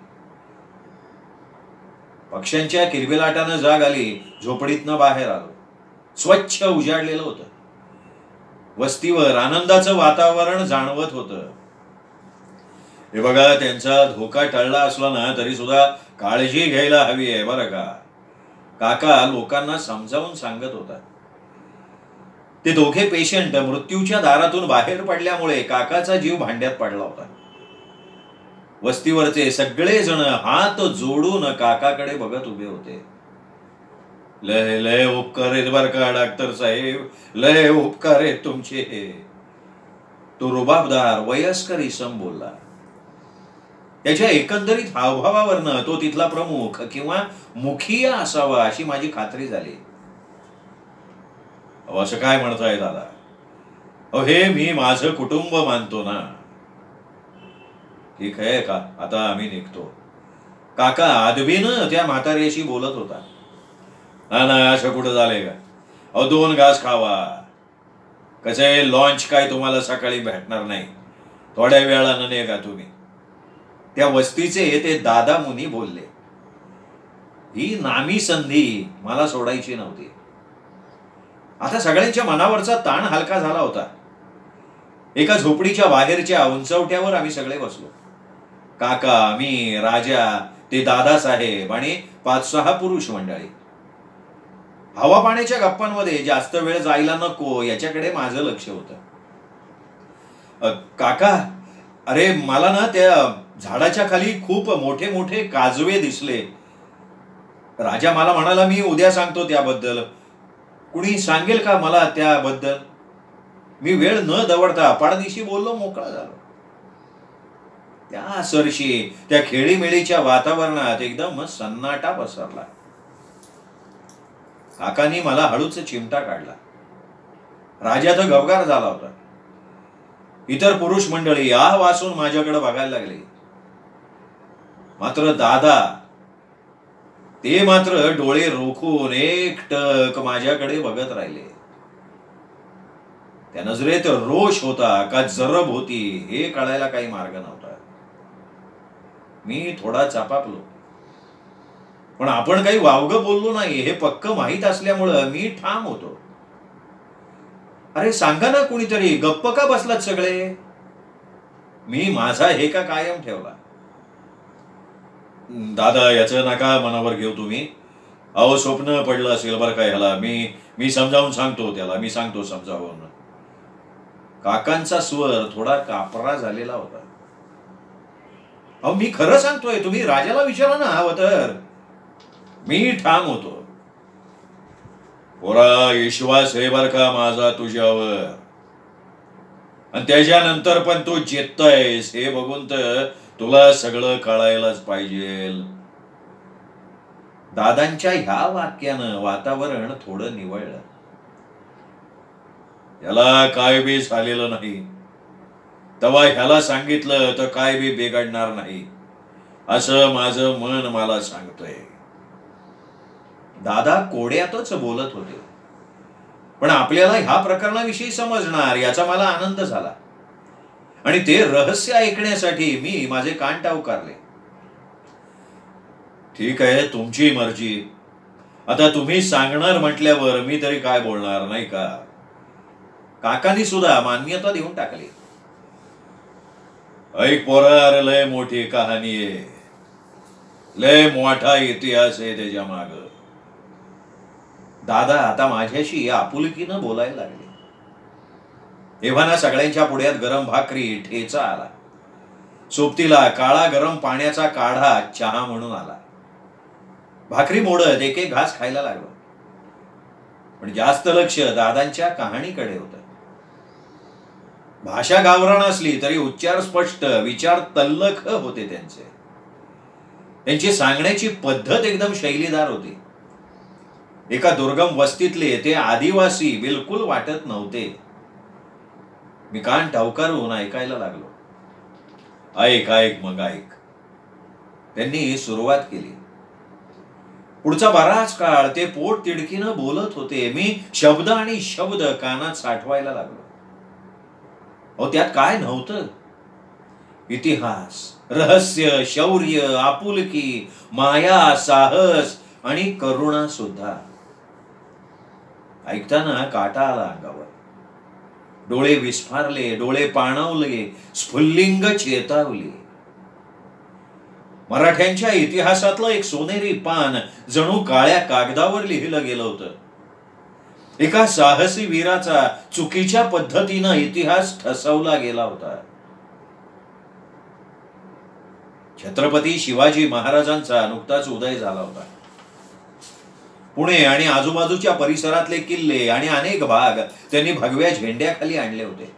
पक्ष्यांच्या किलबिलाटानं जाग आली. झोपडीतनं बाहेर आलो. स्वच्छ उजाडलेलं होतं. वस्तीवर आनंदाचं वातावरण जाणवत होतं. हे बघा, त्यांचा धोका टळला असला ना तरी सुद्धा काळजी घ्यायला हवी आहे बरं का. काका लोकांना समजावून सांगत होता. ते दोघे पेशंट मृत्यूच्या दारातून बाहेर पडल्यामुळे काकाचा जीव भांड्यात पडला होता. वस्तीवरचे सगळे जण हात जोडून काकाकडे बघत उभे होते. लय लय उपकार आहेत बर का डॉक्टर साहेब, लय उपकार आहेत तुमचे. तो रुबाबदार वयस्कर इसम बोलला. त्याच्या एकंदरीत हावभावावरनं तो तिथला प्रमुख किंवा मुखिया असावा अशी माझी खात्री झाली. असं काय म्हणताय दादा? हे मी माझं कुटुंब मानतो ना. ठीक आहे का, आता आम्ही निघतो. काका आदबीनं त्या म्हाताऱ्याशी बोलत होता. ना ना, असं कुठं झालंय का? अहो 2 घास खावा. कसं आहे, लॉन्च काय तुम्हाला सकाळी भेटणार नाही, थोड्या वेळानं नाही का तुम्ही. त्या वस्तीचे ते दादा मुनी बोलले, ही नामी संधी मला सोडायची नव्हती. आता सगळ्यांच्या मनावरचा ताण हलका झाला होता. एका झोपडीच्या बाहेरच्या उंचवट्यावर आम्ही सगळे बसलो. काका, मी, राजा, ते दादासाहेब आणि 5-6 पुरुष मंडळी. हवा पाण्याच्या गप्पांमध्ये जास्त वेळ जायला नको याच्याकडे माझं लक्ष होतं. काका, अरे मला ना त्या झाडाच्या खाली खूप मोठे मोठे काजवे दिसले. राजा मला म्हणाला, मी उद्या सांगतो त्याबद्दल. कुणी सांगेल का मला त्याबद्दल? मी वेळ न दवडता पाडदिशी बोललो, मोकळा झालो. त्या सरशी त्या खेळीमेळीच्या वातावरणात एकदम सन्नाटा पसरला. काकांनी मला हळूच चिमटा काढला. राजा तर गवगार झाला होता. इतर पुरुष मंडळी आह वासून माझ्याकडे बघायला लागले. मात्र दादा, ते मात्र डोळे रोखून एकटक माझ्याकडे बघत राहिले. त्या नजरेत रोष होता का जरब होती हे कळायला काही मार्ग नव्हता. मी थोडा चापापलो, पण आपण काही वावगं बोललो नाही हे पक्क माहीत असल्यामुळं मी ठाम होतो. अरे सांगा ना कुणीतरी, गप्प का बसलात सगळे? मी माझा हे का कायम ठेवला. दादा, याचं नका मनावर घेऊ तुम्ही. अहो स्वप्न पडलं असेल बरं का ह्याला. मी समजावून सांगतो त्याला, मी सांगतो समजावून. काकांचा स्वर थोडा कापरा झालेला होता. अहो मी खरं सांगतोय, तुम्ही राजाला विचारा ना हवं तर. मी ठाम होतो. पोरा, विश्वास आहे बर का माझा तुझ्यावर, आणि त्याच्यानंतर पण तू जिततयस हे बघून तर तुला सगळं कळायलाच पाहिजे. दादांच्या ह्या वाक्यानं वातावरण थोडं निवळलं. याला काय बी झालेलं नाही, तेव्हा ह्याला सांगितलं तर काय बी बिघडणार नाही असं माझं मन मला सांगतोय. दादा कोड्यातच बोलत होते, पण आपल्याला ह्या प्रकरणाविषयी समजणार याचा मला आनंद झाला, आणि ते रहस्य ऐकण्यासाठी मी माझे कान टावकारले. ठीक आहे, तुमची मर्जी. आता तुम्ही सांगणार म्हटल्यावर मी तरी काय बोलणार, नाही का? काकांनी सुद्धा मान्यता देऊन टाकली. ऐक पोरा, अरे लय मोठी कहाणी आहे, लय मोठा इतिहास आहे त्याच्या माग. दादा आता माझ्याशी आपुलकीनं बोलायला लागले. एव्हाना सगळ्यांच्या पुढ्यात गरम भाकरी, ठेचा आला. सोबतीला काळा गरम पाण्याचा काढा चहा म्हणून आला. भाकरी मोडत एक एक घास खायला लागलो, पण जास्त लक्ष दादांच्या कहाणीकडे होतं. भाषा गावरान असली तरी उच्चार स्पष्ट, विचार तल्लख होते त्यांचे. त्यांची सांगण्याची पद्धत एकदम शैलीदार होती. एका दुर्गम वस्तीतले ते आदिवासी बिलकुल वाटत नव्हते. मी कान टावकारून ऐकायला लागलो. ऐक ऐक मग ऐक, त्यांनी सुरुवात केली. पुढचा बराच काळ ते पोट तिडकीनं बोलत होते. मी शब्द आणि शब्द कानात साठवायला लागलो. अहो त्यात काय नव्हतं? इतिहास, रहस्य, शौर्य, आपुलकी, माया, साहस आणि करुणा सुद्धा. ऐकताना काटा आला अंगावर. डोळे विस्फारले, डोळे पाणावले, स्फुल्लिंग चेतावली. मराठ्यांच्या इतिहासातलं एक सोनेरी पान जणू काळ्या कागदावर लिहिलं गेलं होतं. एका साहसी वीराचा चुकीच्या पद्धतीनं इतिहास ठसवला गेला होता. छत्रपती शिवाजी महाराजांचा नुकताच उदय झाला होता. पुणे आणि आजूबाजूच्या परिसरातले किल्ले आणि अनेक भाग त्यांनी भगव्या झेंड्याखाली आणले होते.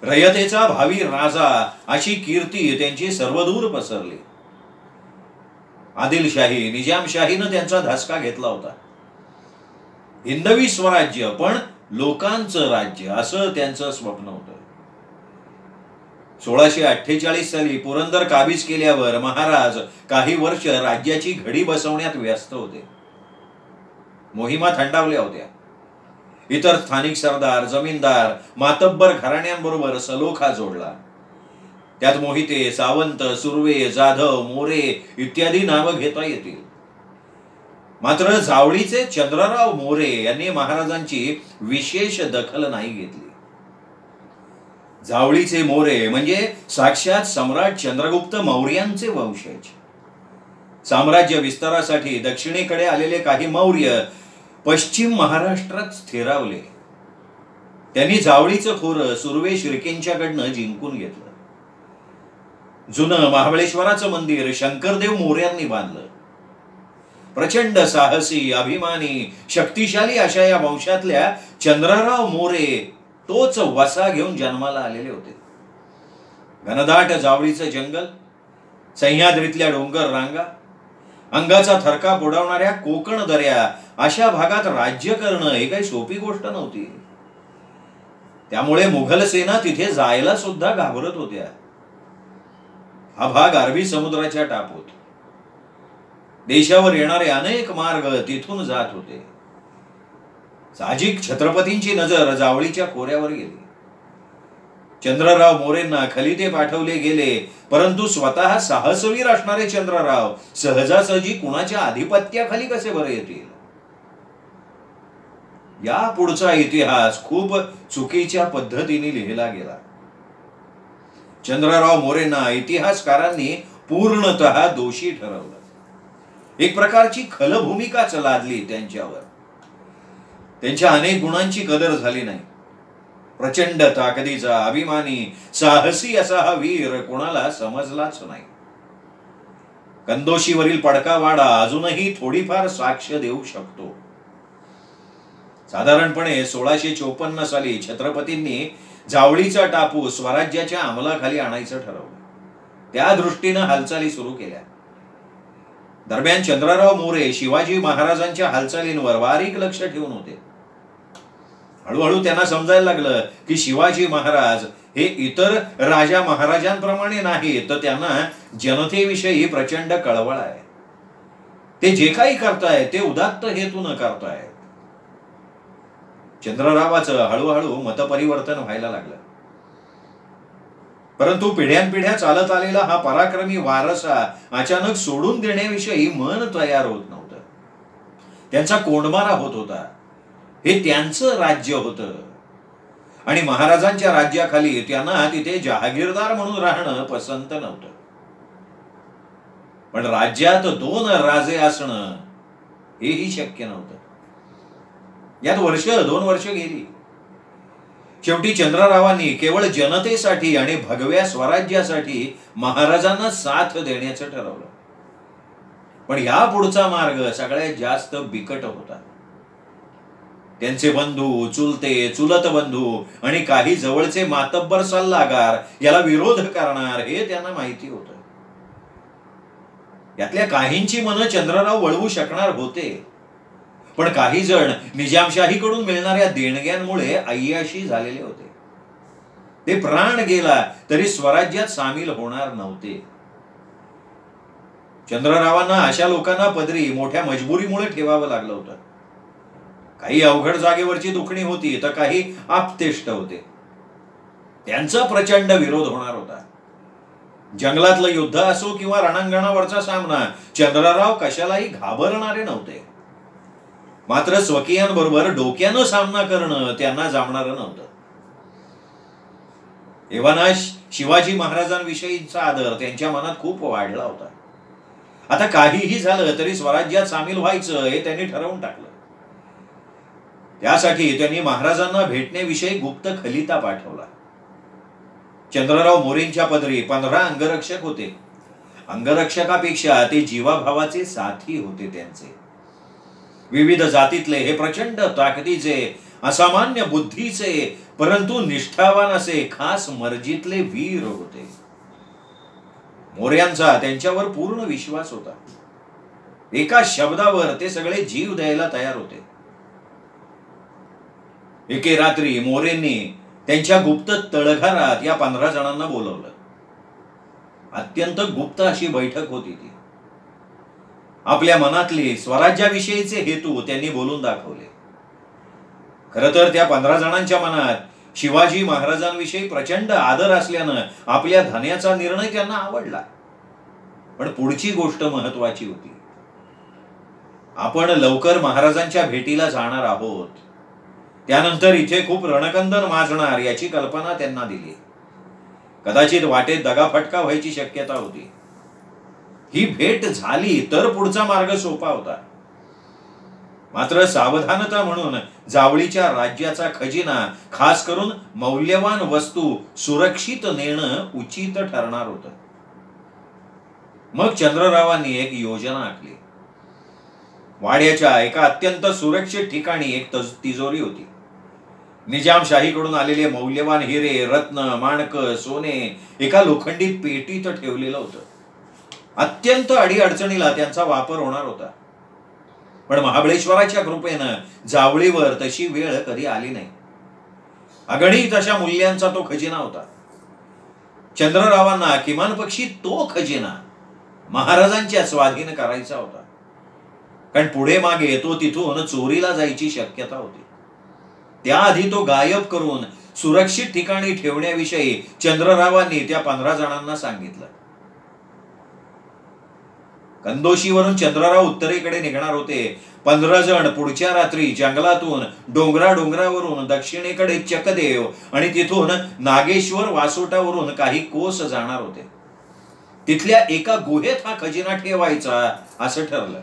रयतेचा भावी राजा अशी कीर्ती त्यांची सर्वदूर पसरली. आदिलशाही, निजामशाहीनं त्यांचा धसका घेतला होता. हिंदवी स्वराज्य पण लोकांचं राज्य असं त्यांचं स्वप्न होतं. 1648 साली पुरंदर काबीज केल्यावर महाराज काही वर्ष राज्याची घडी बसवण्यात व्यस्त होते. मोहिमा थंडावल्या होत्या. इतर स्थानिक सरदार, जमीनदार, मातब्बर घराण्यांबरोबर सलोखा जोडला. त्यात मोहिते, सावंत, सुर्वे, जाधव, मोरे इत्यादी नावं घेता येतील. मात्र जावळीचे चंद्रराव मोरे यांनी महाराजांची विशेष दखल नाही घेतली. जावळीचे मोरे म्हणजे साक्षात सम्राट चंद्रगुप्त मौर्यांचे वंशज. साम्राज्य विस्तारासाठी दक्षिणेकडे आलेले काही मौर्य पश्चिम महाराष्ट्रात स्थिरावले. त्यांनी जावळीचं खोरं सुर्वे शिर्केंच्याकडनं जिंकून घेतलं. जुनं महाबळेश्वराचं मंदिर शंकरदेव मोर्यांनी बांधलं. प्रचंड साहसी, अभिमानी, शक्तिशाली अशा या वंशातल्या चंद्रराव मोरे तोच वसा घेऊन जन्माला आलेले होते. घनदाट जावळीचं जंगल, सह्याद्रीतल्या डोंगर रांगा, अंगाचा थरकाप उडवणाऱ्या कोकण दऱ्या अशा भागात राज्य करणं ही काही सोपी गोष्ट नव्हती. त्यामुळे मुघल सेना तिथे जायला सुद्धा घाबरत होत्या. हा भाग अरबी समुद्राच्या टापूत. देशावर येणारे अनेक मार्ग तिथून जात होते. साहजिक छत्रपतींची नजर जावळीच्या खोऱ्यावर गेली. चंद्रराव मोरेंना खलिते पाठवले गेले, परंतु स्वतः साहसवीर असणारे चंद्रराव सहजासहजी कुणाच्या आधिपत्याखाली कसे बरे येतील? या पुढचा इतिहास खूप चुकीच्या पद्धतीने लिहिला गेला. चंद्रराव मोरेंना इतिहासकारांनी पूर्णतः दोषी ठरवलं. एक प्रकारची खलभूमिकाच लादली त्यांच्यावर. त्यांच्या अनेक गुणांची कदर झाली नाही. प्रचंड ताकदीचा, अभिमानी, साहसी असा हा वीर कोणाला समजलाच नाही. कंदोशीवरील पडकावाडा अजूनही थोडीफार साक्ष देऊ शकतो. साधारणपणे 1654 साली छत्रपतींनी जावळीचा टापू स्वराज्याच्या अंमलाखाली आणायचं ठरवलं. त्या दृष्टीनं हालचाली सुरू केल्या. दरम्यान चंद्रराव मोरे शिवाजी महाराजांच्या हालचालींवर बारीक लक्ष ठेवून होते. हळूहळू त्यांना समजायला लागलं की शिवाजी महाराज हे इतर राजा महाराजांप्रमाणे नाही, तर त्यांना जनतेविषयी प्रचंड कळवळ आहे. ते जे काही करताय ते उदात्त हेतून करताय. चंद्ररावाचं हळूहळू मतपरिवर्तन व्हायला लागलं. परंतु पिढ्यानपिढ्या चालत आलेला हा पराक्रमी वारसा अचानक सोडून देण्याविषयी मन तयार होत नव्हतं. त्यांचा कोंडमारा होत होता. हे त्यांचं राज्य होतं आणि महाराजांच्या राज्याखाली त्यांना तिथे जहागीरदार म्हणून राहणं पसंत नव्हतं. पण राज्यात 2 राजे असणं हेही शक्य नव्हतं. यात 2 वर्ष गेली. शेवटी चंद्ररावांनी केवळ जनतेसाठी आणि भगव्या स्वराज्यासाठी महाराजांना साथ देण्याचं ठरवलं. पण या पुढचा मार्ग सगळ्यात जास्त बिकट होता. त्यांचे बंधू, चुलते, चुलत बंधू आणि काही जवळचे मातब्बर सल्लागार याला विरोध करणार हे त्यांना माहिती होतं. यातल्या काहींची मनं चंद्रराव वळवू शकणार होते, पण काही जण निजामशाहीकडून मिळणाऱ्या देणग्यांमुळे अय्याशी झालेले होते. ते प्राण गेला तरी स्वराज्यात सामील होणार नव्हते. चंद्ररावांना अशा लोकांना पदरी मोठ्या मजबुरीमुळे ठेवावं लागलं होतं. काही अवघड जागेवरची दुखणी होती, तर काही आप्तेष्ट होते. त्यांचा प्रचंड विरोध होणार होता. जंगलातलं युद्ध असो किंवा रणांगणावरचा सामना, चंद्रराव कशालाही घाबरणारे नव्हते. मात्र स्वकीयांबरोबर डोक्यानं सामना करणं त्यांना जमणारं नव्हतं. एव्हाना शिवाजी महाराजांविषयीचा आदर त्यांच्या मनात खूप वाढला होता. आता काहीही झालं तरी स्वराज्यात सामील व्हायचं हे त्यांनी ठरवून टाकलं. त्यासाठी त्यांनी महाराजांना भेटण्याविषयी गुप्त खलिता पाठवला. चंद्रराव मोरेंच्या पदरी 15 अंगरक्षक होते. अंगरक्षकापेक्षा ते जीवाभावाचे साथी होते त्यांचे. विविध जातीतले हे प्रचंड ताकदीचे, असामान्य बुद्धीचे, परंतु निष्ठावान असे खास मर्जीतले वीर होते. मोर्यांचा त्यांच्यावर पूर्ण विश्वास होता. एका शब्दावर ते सगळे जीव द्यायला तयार होते. एके रात्री मोरेंनी त्यांच्या गुप्त तळघरात या 15 जणांना बोलवलं. अत्यंत गुप्त अशी बैठक होती ती. आपल्या मनातले स्वराज्याविषयीचे हेतू त्यांनी बोलून दाखवले. खरं तर त्या 15 जणांच्या मनात शिवाजी महाराजांविषयी प्रचंड आदर असल्यानं आपल्या धन्याचा निर्णय त्यांना आवडला. पण पुढची गोष्ट महत्वाची होती. आपण लवकर महाराजांच्या भेटीला जाणार आहोत, त्यानंतर इथे खूप रणकंदन माजणार याची कल्पना त्यांना दिली. कदाचित वाटेत दगाफटका व्हायची शक्यता होती. ही भेट झाली तर पुढचा मार्ग सोपा होता. मात्र सावधानता म्हणून जावळीच्या राज्याचा खजिना, खास करून मौल्यवान वस्तू सुरक्षित नेणं उचित ठरणार होतं. मग चंद्ररावांनी एक योजना आखली. वाड्याच्या एका अत्यंत सुरक्षित ठिकाणी एक तिजोरी होती. निजामशाहीकडून आलेले मौल्यवान हिरे, रत्न, माणक, सोने एका लोखंडी पेटीत ठेवलेलं होतं. अत्यंत अडीअडचणीला त्यांचा वापर होणार होता. पण महाबळेश्वराच्या कृपेनं जावळीवर तशी वेळ कधी आली नाही. अगणित अशा मूल्यांचा तो खजिना होता. चंद्ररावांना किमान पक्षी तो खजिना महाराजांच्या स्वाधीन करायचा होता. कारण पुढे मागे तो तिथून चोरीला जायची शक्यता होती. त्याआधी तो गायब करून सुरक्षित ठिकाणी ठेवण्याविषयी चंद्ररावांनी त्या 15 जणांना सांगितलं. कंदोशीवरून चंद्रराव उत्तरेकडे निघणार होते. 15 जण पुढच्या रात्री जंगलातून डोंगरावरून दक्षिणेकडे चकदेव आणि तिथून नागेश्वर वासोटावरून काही कोस जाणार होते. तिथल्या एका गुहेत हा खजिना ठेवायचा असं ठरलं.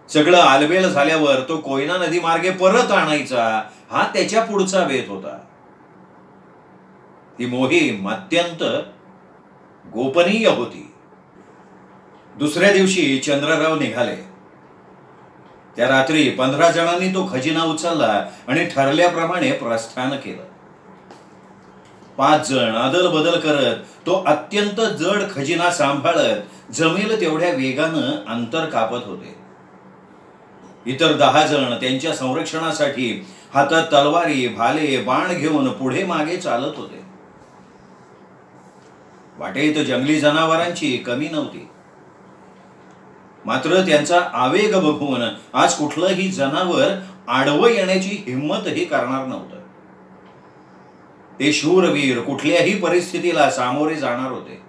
सगळं आलबेल झाल्यावर तो कोयना नदी मार्गे परत आणायचा हा त्याच्या पुढचा बेत होता. ही मोहीम अत्यंत गोपनीय होती. दुसऱ्या दिवशी चंद्रराव निघाले. त्या रात्री 15 जणांनी तो खजिना उचलला आणि ठरल्याप्रमाणे प्रस्थान केलं. 5 जण अदल बदल करत तो अत्यंत जड खजिना सांभाळत जमेल तेवढ्या वेगानं अंतर कापत होते. इतर 10 जण त्यांच्या संरक्षणासाठी हातात तलवारी, भाले, बाण घेऊन पुढे मागे चालत होते. वाटेत जंगली जनावरांची कमी नव्हती. मात्र त्यांचा आवेग बघून आज कुठलंही जनावर आडवं येण्याची हिंमतही करणार नव्हतं. ते शूरवीर कुठल्याही परिस्थितीला सामोरे जाणार होते.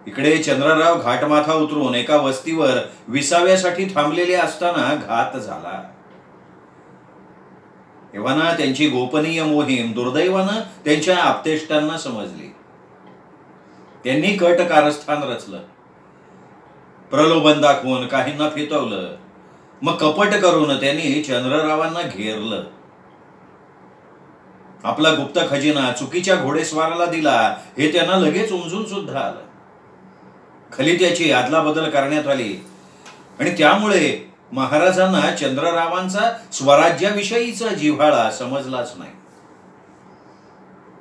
इकडे चंद्रराव घाटमाथा उतरून एका वस्तीवर विसाव्यासाठी थांबलेले असताना घात झाला. एव्हाना त्यांची गोपनीय मोहीम दुर्दैवानं त्यांच्या आप्तेष्टांना समजली. त्यांनी कट कारस्थान रचलं. प्रलोभन दाखवून काहींना फितवलं. मग कपट करून त्यांनी चंद्ररावांना घेरलं. आपला गुप्त खजिना चुकीच्या घोडेस्वाराला दिला हे त्यांना लगेच उमजून सुद्धा आलं. खलित्याची अदलाबदल करण्यात आली आणि त्यामुळे महाराजांना चंद्ररावांचा स्वराज्याविषयीचा जिव्हाळा समजलाच नाही.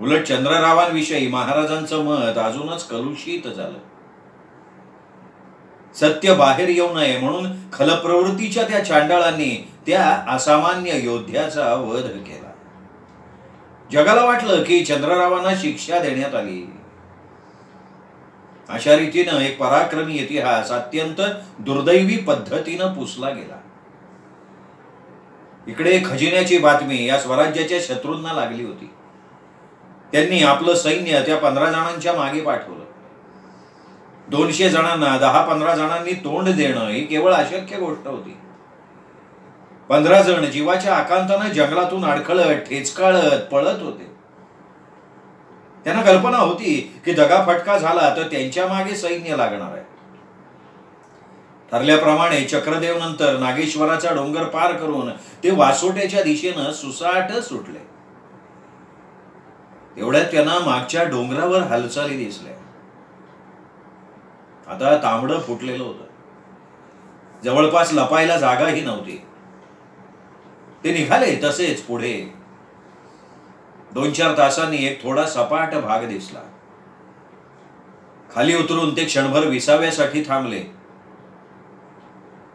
उलट चंद्ररावांविषयी महाराजांचं मत अजूनच कलुषित झालं. सत्य बाहेर येऊ नये म्हणून खलप्रवृत्तीच्या त्या चांडाळांनी त्या असामान्य योद्ध्याचा वध केला. जगाला वाटलं की चंद्ररावांना शिक्षा देण्यात आली. अशा रीतीनं एक पराक्रमी इतिहास अत्यंत दुर्दैवी पद्धतीनं पुसला गेला. इकडे खजिन्याची बातमी या स्वराज्याच्या शत्रूंना लागली होती. त्यांनी आपलं सैन्य त्या 15 जणांच्या मागे पाठवलं. 200 जणांना 10-15 जणांनी तोंड देणं ही केवळ अशक्य गोष्ट होती. 15 जण जीवाच्या आकांतानं जंगलातून अडखळत, ठेचकाळत पळत होते. त्यांना कल्पना होती की दगाफटका झाला तर त्यांच्या मागे सैन्य लागणार आहे. ठरल्याप्रमाणे चक्रदेव नंतर नागेश्वराचा डोंगर पार करून ते वासोट्याच्या दिशेनं सुसाट सुटले. एवढ्यात त्यांना मागच्या डोंगरावर हालचाली दिसल्या. आता तांबडं फुटलेलं होतं. जवळपास लपायला जागाही नव्हती. ते निघाले तसेच पुढे. 2-4 तासांनी एक थोडा सपाट भाग दिसला. खाली उतरून ते क्षणभर विसाव्यासाठी थांबले.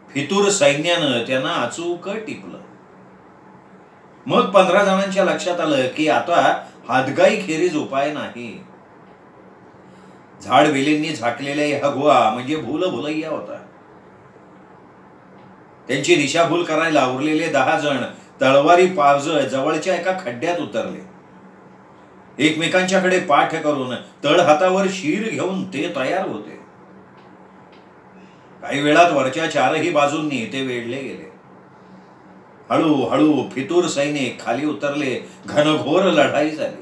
फितूर सैन्यानं त्यांना अचूक टिपलं. मग 15 जणांच्या लक्षात आलं की आता हातगाई खेरीज उपाय नाही. झाड वेलींनी झाकलेल्या हा गुहा म्हणजे भूल भुलैया होता. त्यांची दिशाभूल करायला उरलेले 10 जण तलवारी पावजत जवळच्या एका खड्ड्यात उतरले. एकमेकांच्याकडे पाठ करून तळ हातावर शीर घेऊन ते तयार होते. काही वेळात वरच्या 4ही बाजूंनी ते वेढले गेले. हळूहळू फितूर सैनिक खाली उतरले. घनघोर लढाई झाली.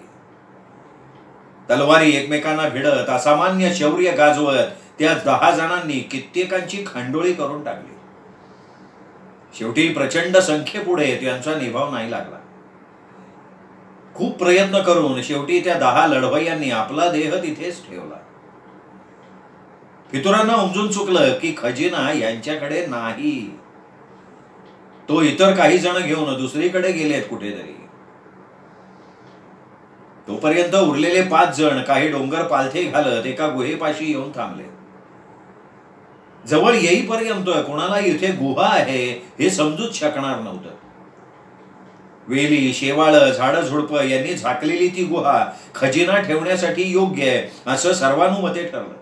तलवारी एकमेकांना भिडत असामान्य शौर्य गाजवत त्या 10 जणांनी कित्येकांची खंडोळी करून टाकली. शेवटी प्रचंड संख्येपुढे त्यांचा निभाव नाही लागला. खूप प्रयत्न करून शेवटी त्या 10 लढवय्यांनी आपला देह तिथेच ठेवला. फितुरांना उमजून चुकलं की खजिना यांच्याकडे नाही. तो इतर काही जण घेऊन दुसरीकडे गेलेत कुठेतरी. तोपर्यंत उरलेले 5 जण काही डोंगर पालथे घालत एका गुहेपाशी येऊन थांबले. जवळ येईपर्यंत कोणाला इथे गुहा आहे हे समजूच शकणार नव्हतं. वेली, शेवाळ, झाडं झुडपं यांनी झाकलेली ती गुहा खजिना ठेवण्यासाठी योग्य आहे असं सर्वानुमते ठरलं.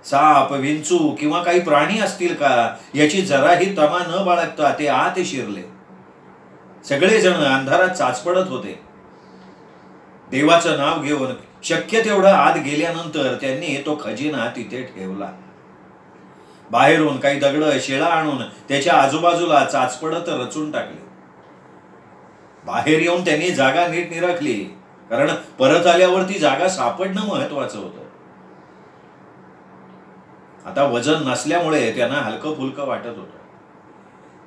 साप, विंचू किंवा काही प्राणी असतील का याची जराही तमा न बाळगता ते आत शिरले. सगळेजण अंधारात चाचपडत होते. देवाचं नाव घेऊन शक्य तेवढं आत गेल्यानंतर त्यांनी तो खजिना तिथे ठेवला. बाहेरून काही दगड शिळा आणून त्याच्या आजूबाजूला चाचपडत रचून टाकले. बाहेर येऊन त्यांनी जागा नीट निरखली, कारण परत आल्यावर ती जागा सापडणं महत्वाचं होतं. आता वजन नसल्यामुळे त्यांना हलकं फुलकं वाटत होतं.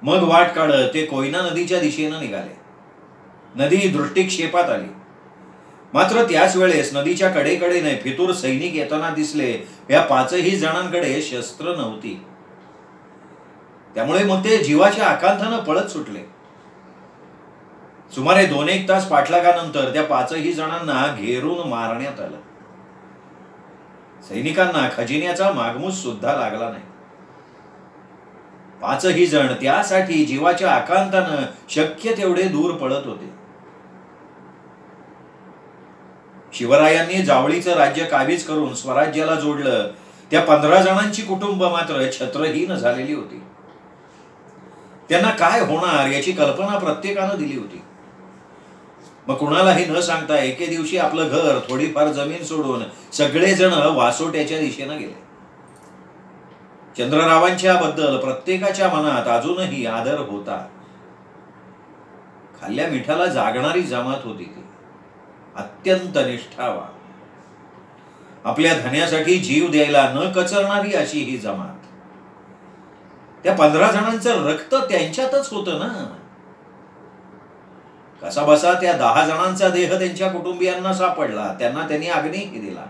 मग वाट काढत ते कोयना नदीच्या दिशेनं निघाले. नदी दृष्टिक्षेपात आली. मात्र त्याच वेळेस नदीच्या कडेकडेने फितूर सैनिक येताना दिसले. या 5ही जणांकडे शस्त्र नव्हती. त्यामुळे मग ते जीवाच्या आकांतानं पळत सुटले. सुमारे 2-1 तास पाठलागानंतर त्या 5ही जणांना घेरून मारण्यात आलं. सैनिकांना खजिन्याचा मागमूस सुद्धा लागला नाही. 5ही जण त्यासाठी जीवाच्या आकांतानं शक्य तेवढे दूर पळत होते. शिवरायांनी जावळीचं राज्य काबीज करून स्वराज्याला जोडलं. त्या 15 जणांची कुटुंब मात्र छत्रहीन झालेली होती. त्यांना काय होणार याची कल्पना प्रत्येकानं दिली होती. मग कुणालाही न सांगता एके दिवशी आपलं घर, थोडीफार जमीन सोडून सगळेजण वासोट्याच्या दिशेनं गेले. चंद्ररावांच्या बद्दल प्रत्येकाच्या मनात अजूनही आदर होता. खाल्ल्या मिठाला जागणारी जमात होती ती. अत्यंत निष्ठावान, आपल्या धन्यासाठी जीव द्यायला न कचरणारी अशी ही जमात. त्या 15 जणांचं रक्त त्यांच्यातच होतं ना. कसा बसा त्या 10 जणांचा देह त्यांच्या कुटुंबियांना सापडला. त्यांना त्यांनी अग्नीही दिला.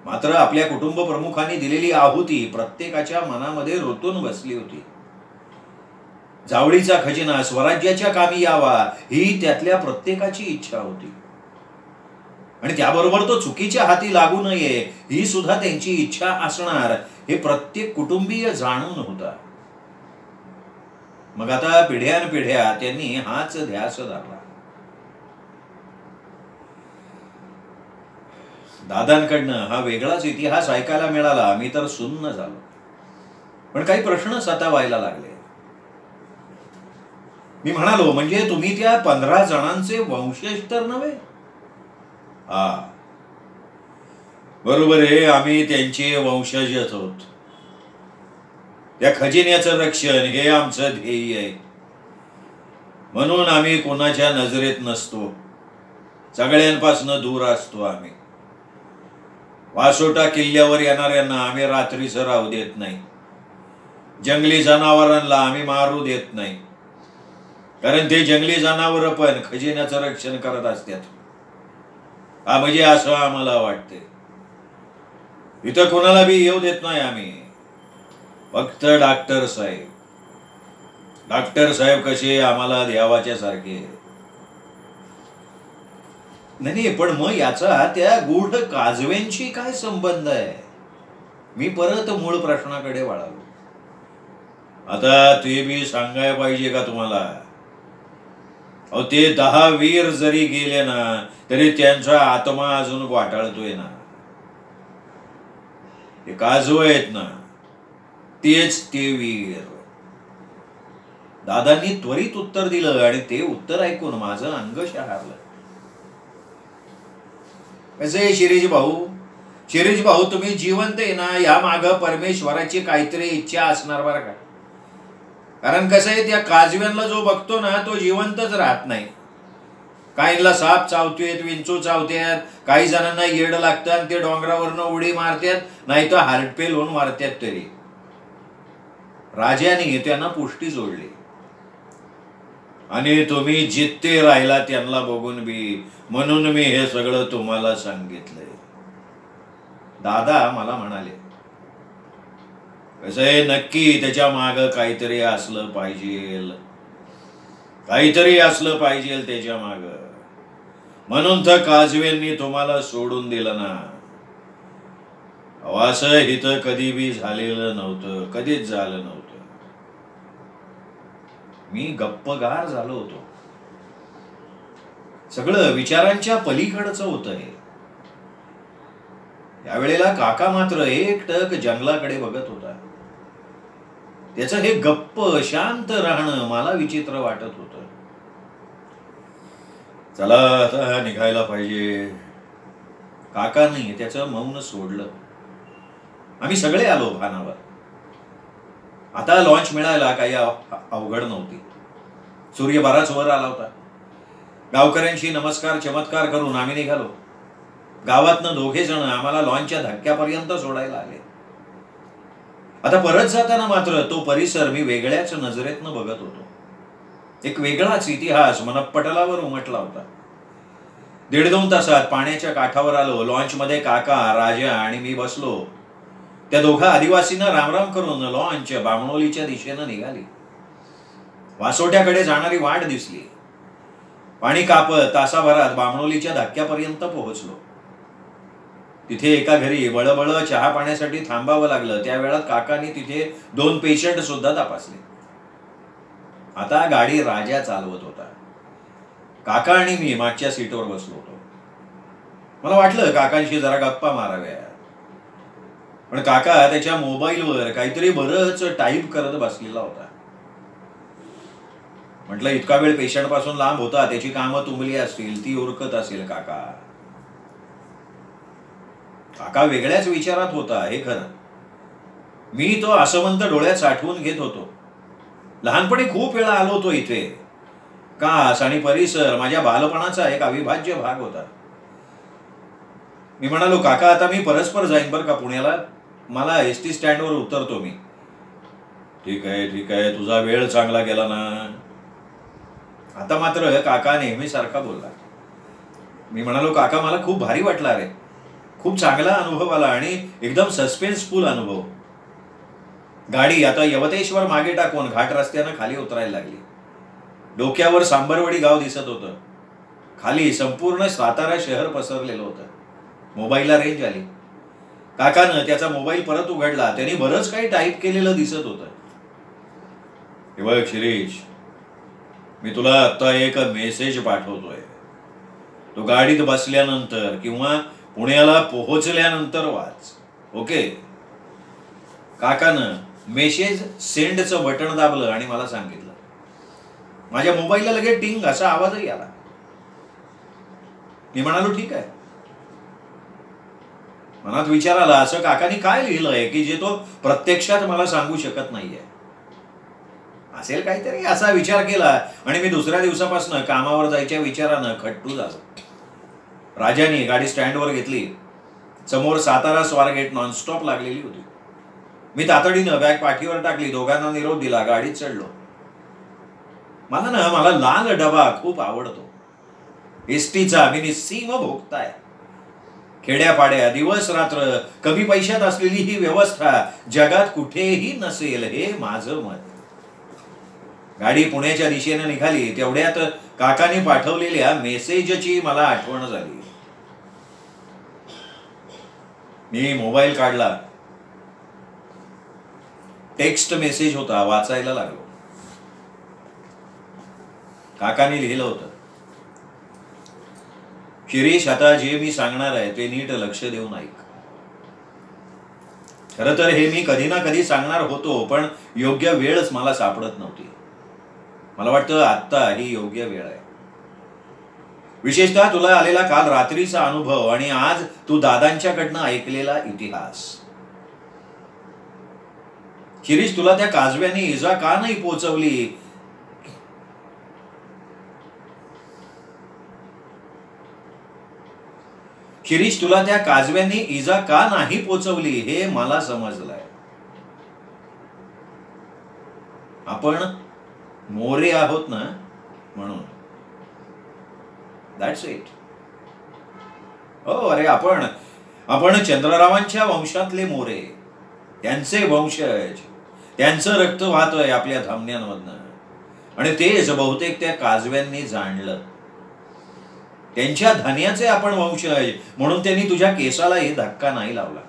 मात्र आपल्या कुटुंब प्रमुखांनी दिलेली आहुती प्रत्येकाच्या मनामध्ये रुतून बसली होती. जावळीचा खजिना स्वराज्याच्या कामी यावा ही त्यातल्या प्रत्येकाची इच्छा होती. आणि त्याबरोबर तो चुकीच्या हाती लागू नये ही सुद्धा त्यांची इच्छा असणार हे प्रत्येक कुटुंबीय जाणून होता. मग आता पिढ्यानपिढ्या त्यांनी हाच ध्यास धरला. दादांकडनं हा वेगळाच इतिहास ऐकायला मिळाला. मी तर सुन्न झालो. पण काही प्रश्न सतावायला लागले. मी म्हणालो, म्हणजे तुम्ही त्या 15 जणांचे वंशज तर नव्हे? हा, बरोबर आहे, आम्ही त्यांचे वंशजच आहोत. त्या खजिन्याचं रक्षण हे आमचं ध्येय आहे. म्हणून आम्ही कोणाच्या नजरेत नसतो. सगळ्यांपासून दूर असतो. आम्ही वासोटा किल्ल्यावर येणाऱ्यांना आम्ही रात्रीचं राहू देत नाही. जंगली जनावरांना आम्ही मारू देत नाही, कारण ते जंगली जनावर पण खजिन्याचं रक्षण करत असतात. हा, म्हणजे असं आम्हाला वाटते. इथं कोणाला बी येऊ देत नाही आम्ही. फक्त डॉक्टर साहेब कसे आम्हाला देवाच्या सारखे. नाही, पण मग याचा त्या गूढ काजव्यांशी काय संबंध आहे? मी परत मूळ प्रश्नाकडे वळालो. आता ते बी सांगायला पाहिजे का तुम्हाला? अहो ते 10 वीर जरी गेले ना तरी त्यांचा आत्मा अजून वाटाळतोय ना. हे काजू आहेत ना तेच ते वीर. दादांनी त्वरित उत्तर दिलं आणि ते उत्तर ऐकून माझं अंग शहारलं. कसे शिरीष भाऊ तुम्ही जिवंत आहे ना, या माग परमेश्वराची काहीतरी इच्छा असणार बरं का. कारण कसं आहे, त्या काजव्यांना जो बघतो ना तो जिवंतच राहत नाही. काहींना साप चावतेत, विंचू चावत्यात, काही जणांना येड लागतात, ते डोंगरावरनं उडी मारतात, नाही तर हार्टफेल होऊन मारतात. तरी राजाने त्यांना पुष्टी जोडली आणि तुम्ही जित्ते राहिला त्यांना बघून बी, म्हणून मी हे सगळं तुम्हाला सांगितलंय. दादा मला म्हणाले, कसं आहे, नक्की त्याच्या माग काहीतरी असलं पाहिजे त्याच्या माग, म्हणून तर काजव्यांनी तुम्हाला सोडून दिलं ना. असं इथं कधी बी झालेलं नव्हतं, कधीच झालं नव्हतं. मी गप्पगार झालो होतो. सगळं विचारांच्या पलीकडचं होतं हे. यावेळेला काका मात्र एकटक जंगलाकडे बघत होता. त्याचं हे गप्प शांत राहणं मला विचित्र वाटत होतं. चला आता निघायला पाहिजे. काकांनी त्याचं मौन सोडलं. आम्ही सगळे आलो भानावर. आता लॉन्च मिळायला काही अवघड नव्हती. सूर्य बराच वर आला होता. गावकऱ्यांशी नमस्कार चमत्कार करून आम्ही निघालो. गावातनं 2 जण आम्हाला लॉन्चच्या धक्क्यापर्यंत सोडायला आले. आता परत जाताना मात्र तो परिसर मी वेगळ्याच नजरेतनं बघत होतो. एक वेगळाच इतिहास मनपटलावर उमटला होता. 1.5-2 तासात पाण्याच्या काठावर आलो. लॉन्चमध्ये काका, राजा आणि मी बसलो. त्या 2 आदिवासींना रामराम करून लॉन्च बामणोलीच्या दिशेनं निघाली. वासोट्याकडे जाणारी वाट दिसली. पाणी कापत तासाभरात बामणोलीच्या धक्क्यापर्यंत पोहोचलो. तिथे एका घरी बळबळ चहा पाण्यासाठी थांबावं लागलं. त्या वेळात काकांनी तिथे 2 पेशंट सुद्धा तपासले. आता गाडी राजा चालवत होता. काका आणि मी मागच्या सीटवर बसलो होतो. मला वाटलं काकांशी जरा गप्पा माराव्या, पण काका त्याच्या मोबाईलवर काहीतरी बरंच टाईप करत बसलेला होता. म्हटलं इतका वेळ पेशंट पासून लांब होता, त्याची कामं तुंबली असतील, ती उरकत असेल काका. काका वेगळ्याच विचारात होता हे खरं. मी तो आसमंत डोळ्यात साठवून घेत होतो. लहानपणी खूप वेळा आलो होतो इथे. कास आणि परिसर माझ्या बालपणाचा एक अविभाज्य भाग होता. मी म्हणालो, काका आता मी परस्पर जाईन बरं का पुण्याला, मला एसटी स्टँडवर उतरतो मी. ठीक आहे, तुझा वेळ चांगला गेला ना. आता मात्र काका नेहमीसारखा बोलला. मी म्हणालो, काका मला खूप भारी वाटला रे, खूप चांगला अनुभव आला आणि एकदम सस्पेन्सफुल अनुभव. गाडी आता यवतेश्वर मागे टाकून घाट रस्त्यानं खाली उतरायला लागली. डोक्यावर सांबरवाडी गाव दिसत होतं. खाली संपूर्ण सातारा शहर पसरलेलं होतं. मोबाईलला रेंज आली. काकानं त्याचा मोबाईल परत उघडला. त्यांनी बरंच काही टाईप केलेलं दिसत होतं. हे बघ शिरीष, मी तुला आता एक मेसेज पाठवतोय. तो गाडीत बसल्यानंतर किंवा पुण्याला पोहोचल्यानंतर वाच. ओके. काकानं मेसेज सेंडचं बटन दाबलं आणि मला सांगितलं. माझ्या मोबाईलला लगेच टिंग असा आवाजही आला. मी म्हणालो, ठीक आहे. मनात विचार आला, असं काकांनी काय लिहिलंय की जे तो प्रत्यक्षात मला सांगू शकत नाहीये. असेल काहीतरी असा विचार केला आणि मी दुसऱ्या दिवसापासून कामावर जायच्या विचारानं खट्टू झालो. राजाने गाडी स्टँडवर घेतली. समोर सातारा स्वारगेट नॉनस्टॉप लागलेली होती. मी तातडीनं बॅग पाठीवर टाकली. दोघांना निरोप दिला. गाडीत चढलो. मला लाल डबा खूप आवडतो. एसटीचा मी निस्सीम भोगताय. खेड्यापाड्या, दिवस रात्र, कमी पैशात असलेली ही व्यवस्था जगात कुठेही नसेल हे माझं मत. गाडी पुण्याच्या दिशेने निघाली. तेवढ्यात काकाने पाठवलेल्या मेसेजची मला आठवण झाली. मी मोबाईल काढला. टेक्स्ट मेसेज होता. वाचायला लागलो. काकाने लिहिलं होतं, शिरीष, आता जे मी सांगणार आहे ते नीट लक्ष देऊन ऐक. खरं तर हे मी कधी ना कधी सांगणार होतो, पण योग्य वेळच मला सापडत नव्हती. मला वाटतं आत्ता ही योग्य वेळ आहे. विशेषतः तुला आलेला काल रात्रीचा अनुभव आणि आज तू दादांच्याकडनं ऐकलेला इतिहास. शिरीष, तुला त्या काजव्याने इजा का नाही पोचवली? शिरीष, तुला त्या काजव्याने इजा का नाही पोचवली हे मला समजलंय. आपण मोरे आहोत ना, म्हणून. That's it. हो, अरे आपण चंद्ररावांच्या वंशातले मोरे, त्यांचे वंशज, त्यांचं रक्त वाहतंय आपल्या धमन्यांमधनं. आणि तेच बहुतेक त्या काजव्यांनी जाणलं. त्यांच्या धन्याचे आपण वंशज, म्हणून त्यांनी तुझ्या केसालाही धक्का नाही लावला.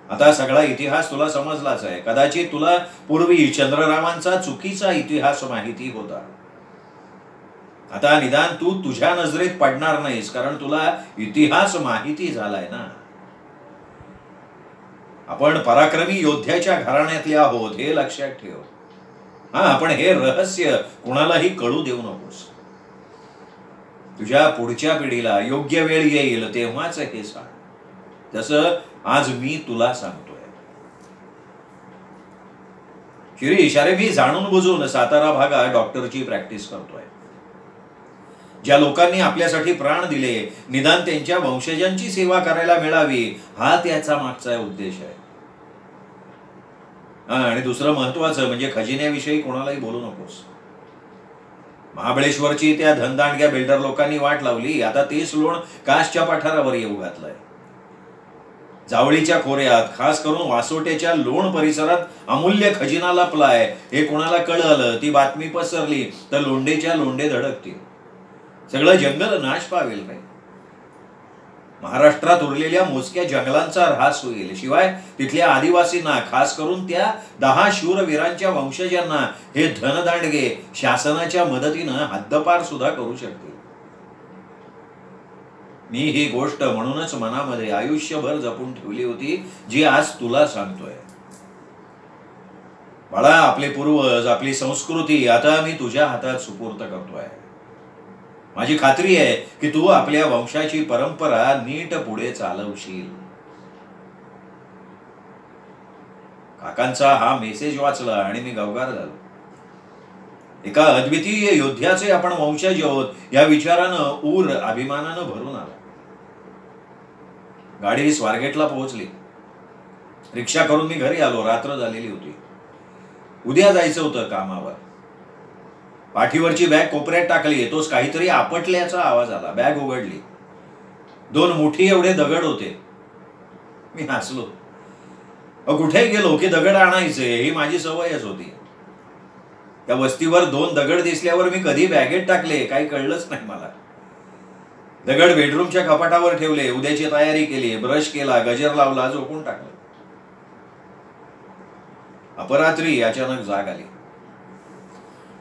आता सगळा इतिहास तुला समजलाच आहे. कदाचित तुला पूर्वी चंद्ररावांचा चुकीचा इतिहास माहिती होता. आता निदान तू तुझ्या नजरेत पडणार नाहीस, कारण तुला इतिहास माहिती झालाय ना. आपण पराक्रमी योद्ध्याच्या घराण्यातले आहोत हे लक्षात ठेव. पण हे रहस्य कुणालाही कळू देऊ नकोस. तुझ्या पुढच्या पिढीला योग्य वेळ येईल तेव्हाच हे सांग, जसं आज मी तुला सांगतोय. शिरीष, अरे मी जाणून बुजून सातारा भागात डॉक्टरची प्रॅक्टिस करतोय. ज्या लोकांनी आपल्यासाठी प्राण दिले, निदान त्यांच्या वंशजांची सेवा करायला मिळावी, हा त्याचा मागचा उद्देश आहे. आणि दुसरं महत्वाचं म्हणजे खजिन्याविषयी कोणालाही बोलू नकोस. महाबळेश्वरची त्या धनदांडग्या बिल्डर लोकांनी वाट लावली. आता तेच लोण कासच्या पठारावर येऊ घातलंय. जावळीच्या खोऱ्यात, खास करून वासोट्याच्या लोण परिसरात अमूल्य खजिना लपलाय. हे कोणाला कळलं, ती बातमी पसरली तर लोंढेच्या लोंढे धडकतील. सगळं जंगल नाश पावेल रे. महाराष्ट्रात उरलेल्या मोजक्या जंगलांचा ऱ्हास होईल. शिवाय तिथल्या आदिवासींना, खास करून त्या 10 शूरवीरांच्या वंशजांना हे धनदांडगे शासनाच्या मदतीनं हद्दपार सुद्धा करू शकतील. मी ही गोष्ट म्हणूनच मनामध्ये आयुष्यभर जपून ठेवली होती, जी आज तुला सांगतोय. बाळा, आपले पूर्वज, आपली संस्कृती आता मी तुझ्या हातात सुपूर्द करतोय. माझी खात्री आहे की तू आपल्या वंशाची परंपरा नीट पुढे चालवशील. काकांचा हा मेसेज वाचला आणि मी गवगार झालो. एका अद्वितीय योद्ध्याचे आपण वंशज आहोत या विचारानं ऊर अभिमानानं भरून आला. गाडी स्वारगेटला पोहोचली. रिक्षा करून मी घरी आलो. रात्र झालेली होती. उद्या जायचं होतं कामावर. पाठीवरची बॅग कोपऱ्यात टाकली. तोच काहीतरी आपटल्याचा आवाज आला. बॅग उघडली. 2 मुठी एवढे दगड होते. मी हसलो. कुठे गेलो की दगड आणायचे, ही माझी सवयच होती. त्या वस्तीवर 2 दगड दिसल्यावर मी कधी बॅगेत टाकले काही कळलंच नाही मला. दगड बेडरूमच्या कपाटावर ठेवले. उद्याची तयारी केली. ब्रश केला, गजर लावला, झोपून टाकलं. अपरात्री अचानक जाग आली.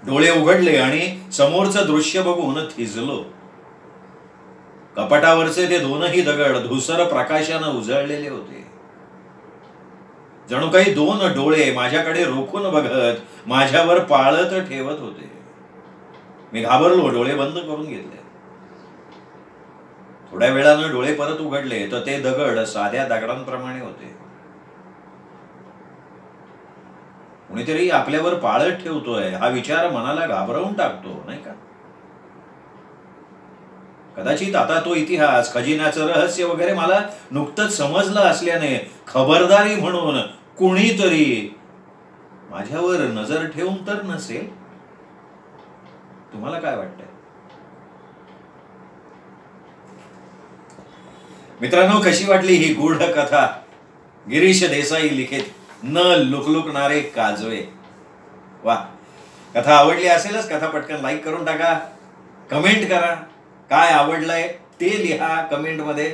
डोळे उघडले आणि समोरचं दृश्य बघून थिजलो. कपाटावरचे ते 2ही दगड धुसर प्रकाशानं उजळलेले होते. जणू काही 2 डोळे माझ्याकडे रोखून बघत माझ्यावर पाळत ठेवत होते. मी घाबरलो. डोळे बंद करून घेतले. थोड्या वेळानं डोळे परत उघडले तर ते दगड साध्या दगडांप्रमाणे होते. कुणीतरी आपल्यावर पाळत ठेवतोय हा विचार मनाला घाबरवून टाकतो, नाही का? कदाचित आता तो इतिहास, खजिन्याचं रहस्य वगैरे मला नुकतंच समजलं असल्याने खबरदारी म्हणून कुणीतरी माझ्यावर नजर ठेवून तर नसेल. तुम्हाला काय वाटतंय? मित्रांनो, कशी वाटली ही गूढ कथा? गिरीश देसाई लिखित न लुकलुकणारे काजवे. वा, कथा आवडली असेलच. कथा पटकन लाईक करून टाका. कमेंट करा. काय आवडलंय ते लिहा कमेंट मध्ये.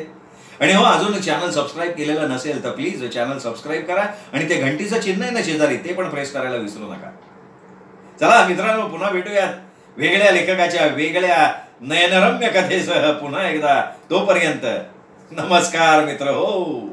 आणि हो, अजून चॅनल सबस्क्राईब केलेलं नसेल तर प्लीज चॅनल सबस्क्राईब करा. आणि ते घंटीचं चिन्ह आहे ना शेजारी, ते पण प्रेस करायला विसरू नका. चला मित्रांनो, पुन्हा भेटूयात वेगळ्या लेखकाच्या वेगळ्या नयनरम्य कथेसह पुन्हा एकदा. तोपर्यंत नमस्कार मित्र हो.